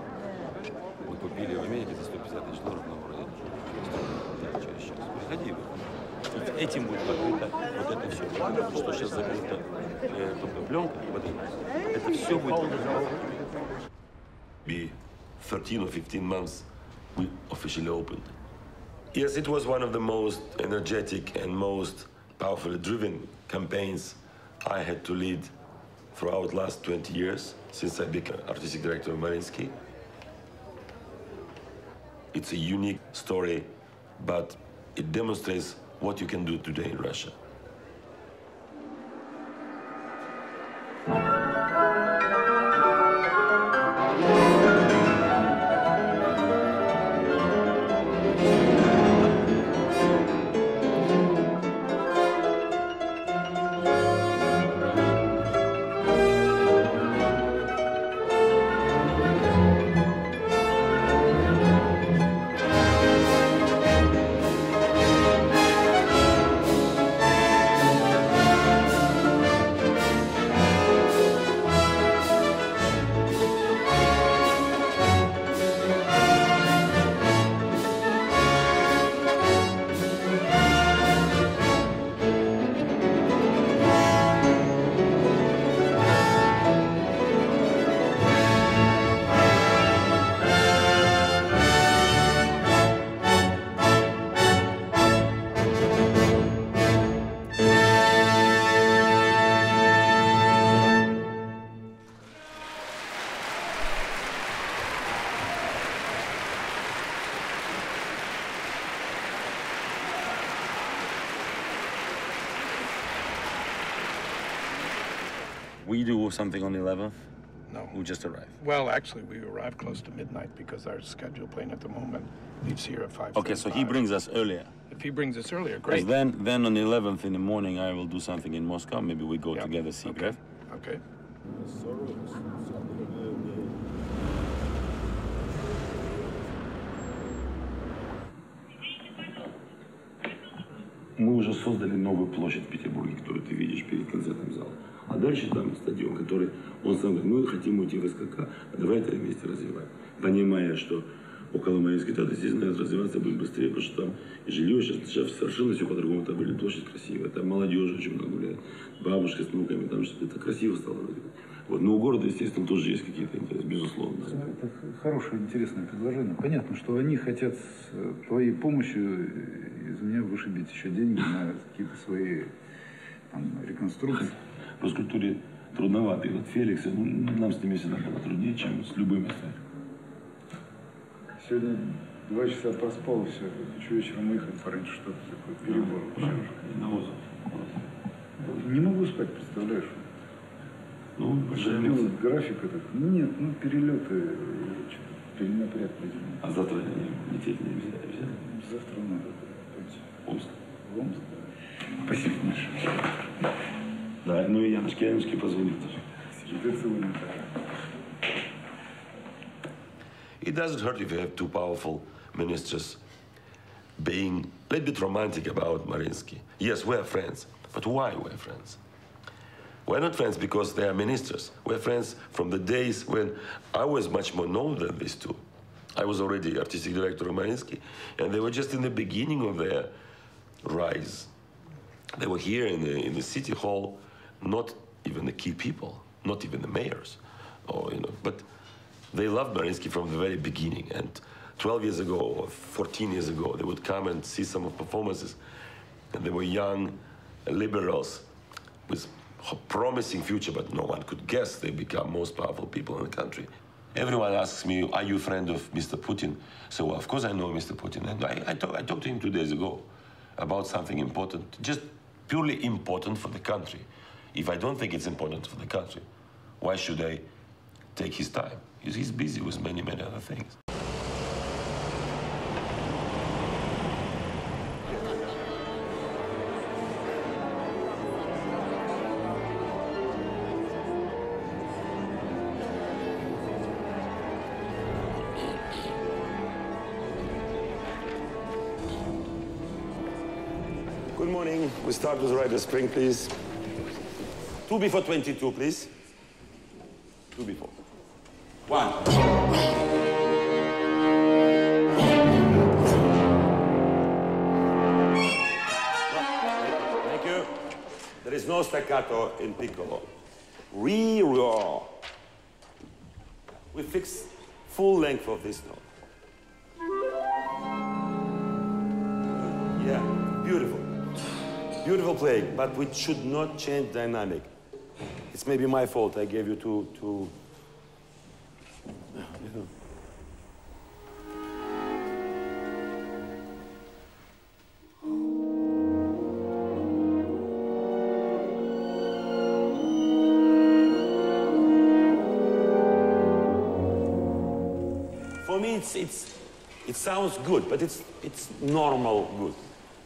Мы купили в Америке за $150 тысяч новый рояль. Через час. Приходи. Этим будет покрыто вот это все. Что сейчас закрыто пленкой, вот это все будет. Be 13 or 15 months, we officially opened. Yes, it was one of the most energetic and most powerfully driven campaigns I had to lead throughout the last 20 years, since I became artistic director of Mariinsky. It's a unique story, but it demonstrates what you can do today in Russia. We do something on the 11th? No. We just arrived. Well, actually, we arrive close to midnight because our scheduled plane at the moment leaves here at 5:35. Okay, so he brings us earlier. If he brings us earlier, great. Then on the 11th in the morning, I will do something in Moscow. Maybe we go together, see Gergiev. Okay. Мы уже создали новую площадь в Петербурге, которую ты видишь перед концертным залом. А дальше там стадион, который он сам говорит, мы хотим уйти в СКК, а давай это вместе развиваем. Понимая, что около Мариинской театра здесь надо развиваться будет быстрее, потому что там и жилье сейчас совершенно все по-другому, там были площадь красивая, там молодежь очень много гуляет, бабушка с внуками, там что-то это красиво стало. Вот. Но у города, естественно, тоже есть какие-то интересы, безусловно. Это хорошее, интересное предложение. Понятно, что они хотят с твоей помощью из меня вышибить еще деньги на какие-то свои там, реконструкции. В Роскультуре трудновато. И вот Феликс, нам с ними всегда было труднее, чем с любыми остальными. Сегодня 2 часа проспал, и все. Еще вечером выехать пораньше, что-то такое, перебор. На озеро. Не могу спать, представляешь? Ну, Ну, график этот. Нет, ну перелеты, перенапряг пойдем. А завтра лететь нельзя? Завтра надо пойти. Омск? В Омск, да. Спасибо, Миша. Да, ну и Яночке позвонит тоже. Теперь сегодня так. It doesn't hurt if you have two powerful ministers being a little bit romantic about Mariinsky. Yes, we're friends, but why we're friends? We're not friends because they are ministers. We're friends from the days when I was much more known than these two. I was already artistic director of Mariinsky, and they were just in the beginning of their rise. They were here in the city hall, not even the key people, not even the mayors, or but they loved Mariinsky from the very beginning. And 12 years ago or 14 years ago, they would come and see some of performances, and they were young liberals with a promising future, but no one could guess they become most powerful people in the country. Everyone asks me, are you a friend of Mr. Putin? So, of course I know Mr. Putin. And I talked to him 2 days ago about something important, just purely important for the country. If I don't think it's important for the country, why should I take his time? He's busy with many, many other things. Good morning. We start with Rider Spring, please. 2 before 22, please. 2 before. 1. Thank you. There is no staccato in piccolo. Re-roar. We fix full length of this note. Yeah, beautiful. Beautiful playing, but we should not change dynamic. It's maybe my fault. I gave you too. For me, it sounds good, but it's normal good.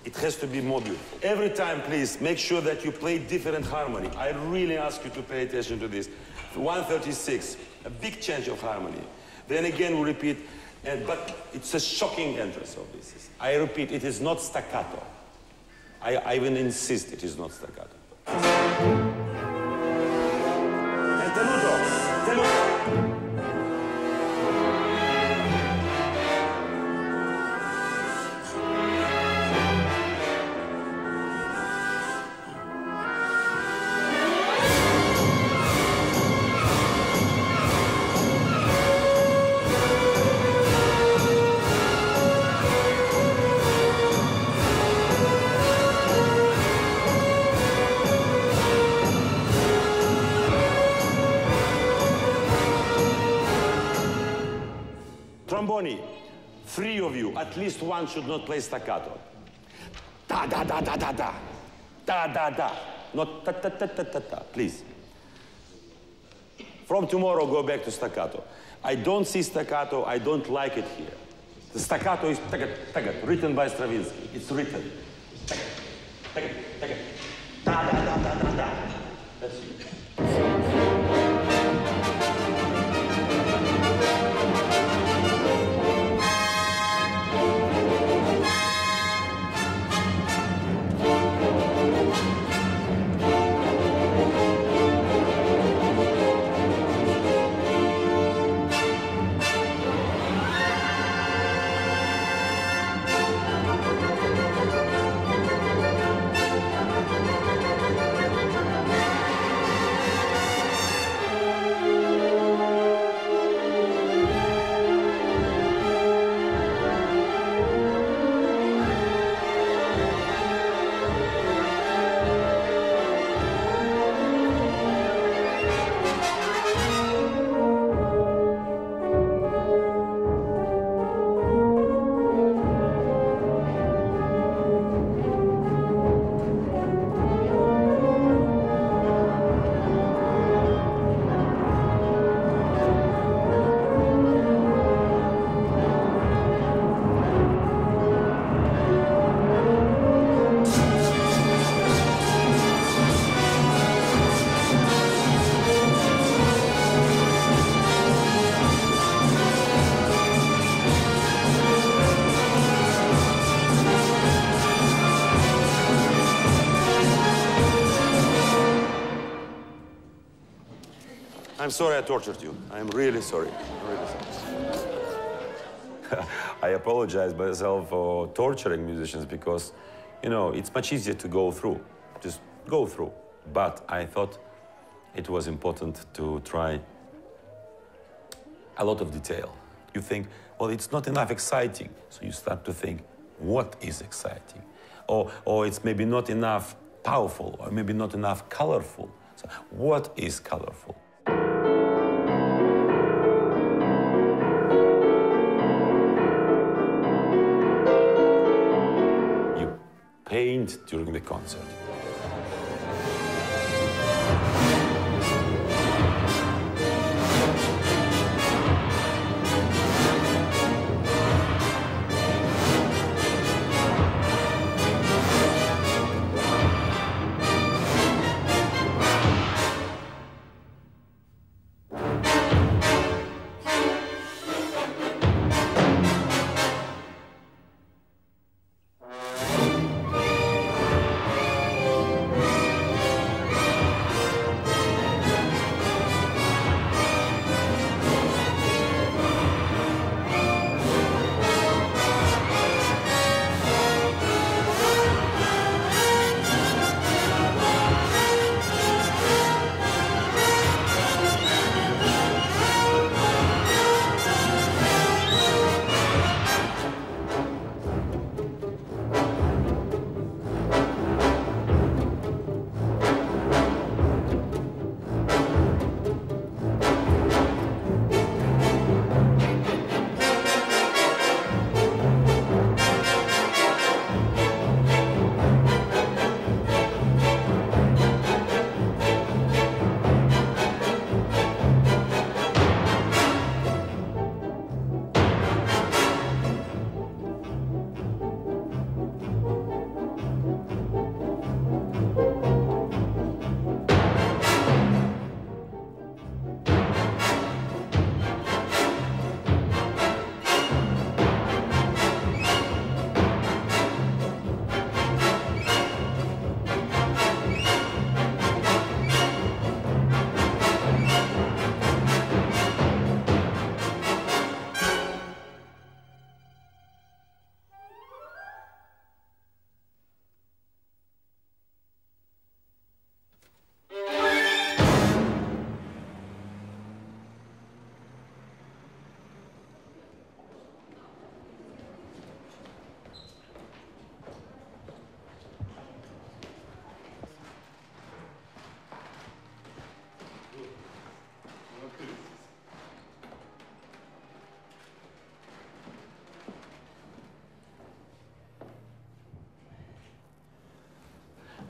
It has to be more beautiful. Every time, please, make sure that you play different harmony. I really ask you to pay attention to this. 136, a big change of harmony. Then again, we repeat, but it's a shocking entrance of this. I repeat, it is not staccato. I even insist it is not staccato. And tenuto, tenuto. Tromboni, 3 of you, at least one should not play staccato. Da da da da da da, da da da, not ta ta ta ta ta ta. Please. From tomorrow, go back to staccato. I don't see staccato. I don't like it here. The staccato is tagat tagat, written by Stravinsky. It's written. Tagat tagat tagat, da da da da da da. That's it. I'm sorry I tortured you. I'm really sorry. I apologize myself for torturing musicians because, you know, it's much easier to go through. Just go through. But I thought it was important to try a lot of detail. You think, well, it's not enough exciting. So you start to think, what is exciting? Or it's maybe not enough powerful, or maybe not enough colorful. So what is colorful? You paint during the concert.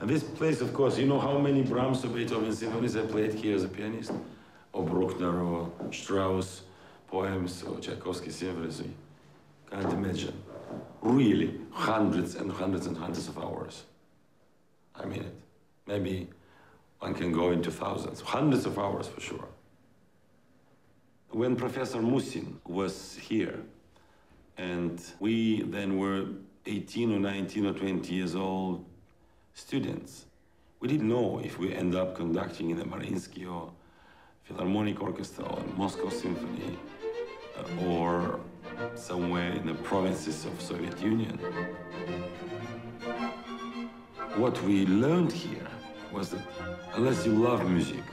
And this place, of course, you know how many Brahms or Beethoven symphonies I played here as a pianist? Or Bruckner, or Strauss poems, or Tchaikovsky symphonies. Can't imagine. Really, hundreds and hundreds and hundreds of hours. I mean it. Maybe one can go into thousands, hundreds of hours for sure. When Professor Musin was here, and we then were 18 or 19 or 20 years old students, we didn't know if we end up conducting in the Mariinsky or Philharmonic Orchestra or Moscow Symphony or somewhere in the provinces of Soviet Union. What we learned here was that unless you love music,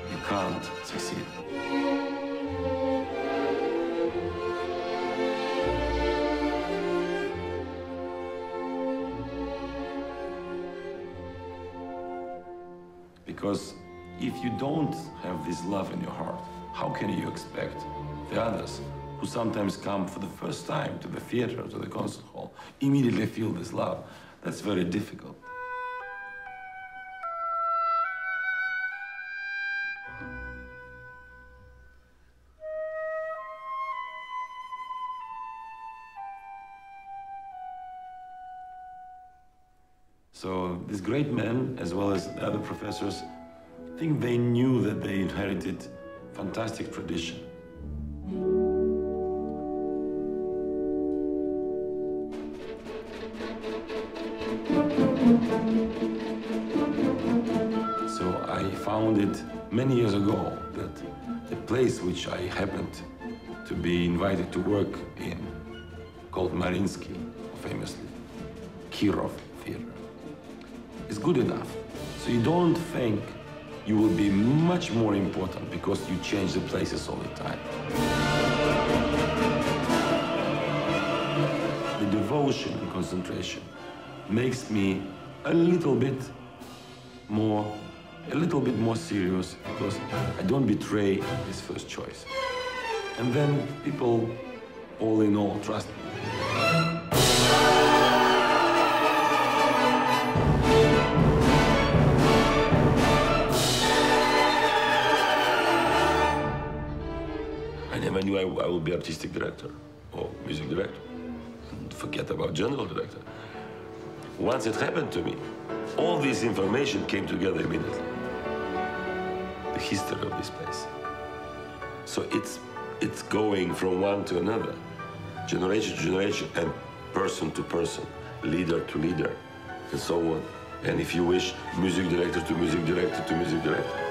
you can't succeed. Because if you don't have this love in your heart, how can you expect the others who sometimes come for the first time to the theater, to the concert hall, immediately feel this love? That's very difficult. So these great men, as well as the other professors, I think they knew that they inherited fantastic tradition. So I found it many years ago that the place which I happened to be invited to work in, called Mariinsky, famously, Kirov Theater, is good enough. So you don't think you will be much more important because you change the places all the time. The devotion and concentration makes me a little bit more serious because I don't betray this first choice. And then people, all in all, trust me. I never knew I would be artistic director or music director. And forget about general director. Once it happened to me, all this information came together immediately. The history of this place. So it's going from one to another, generation to generation, and person to person, leader to leader, and so on. And if you wish, music director to music director to music director.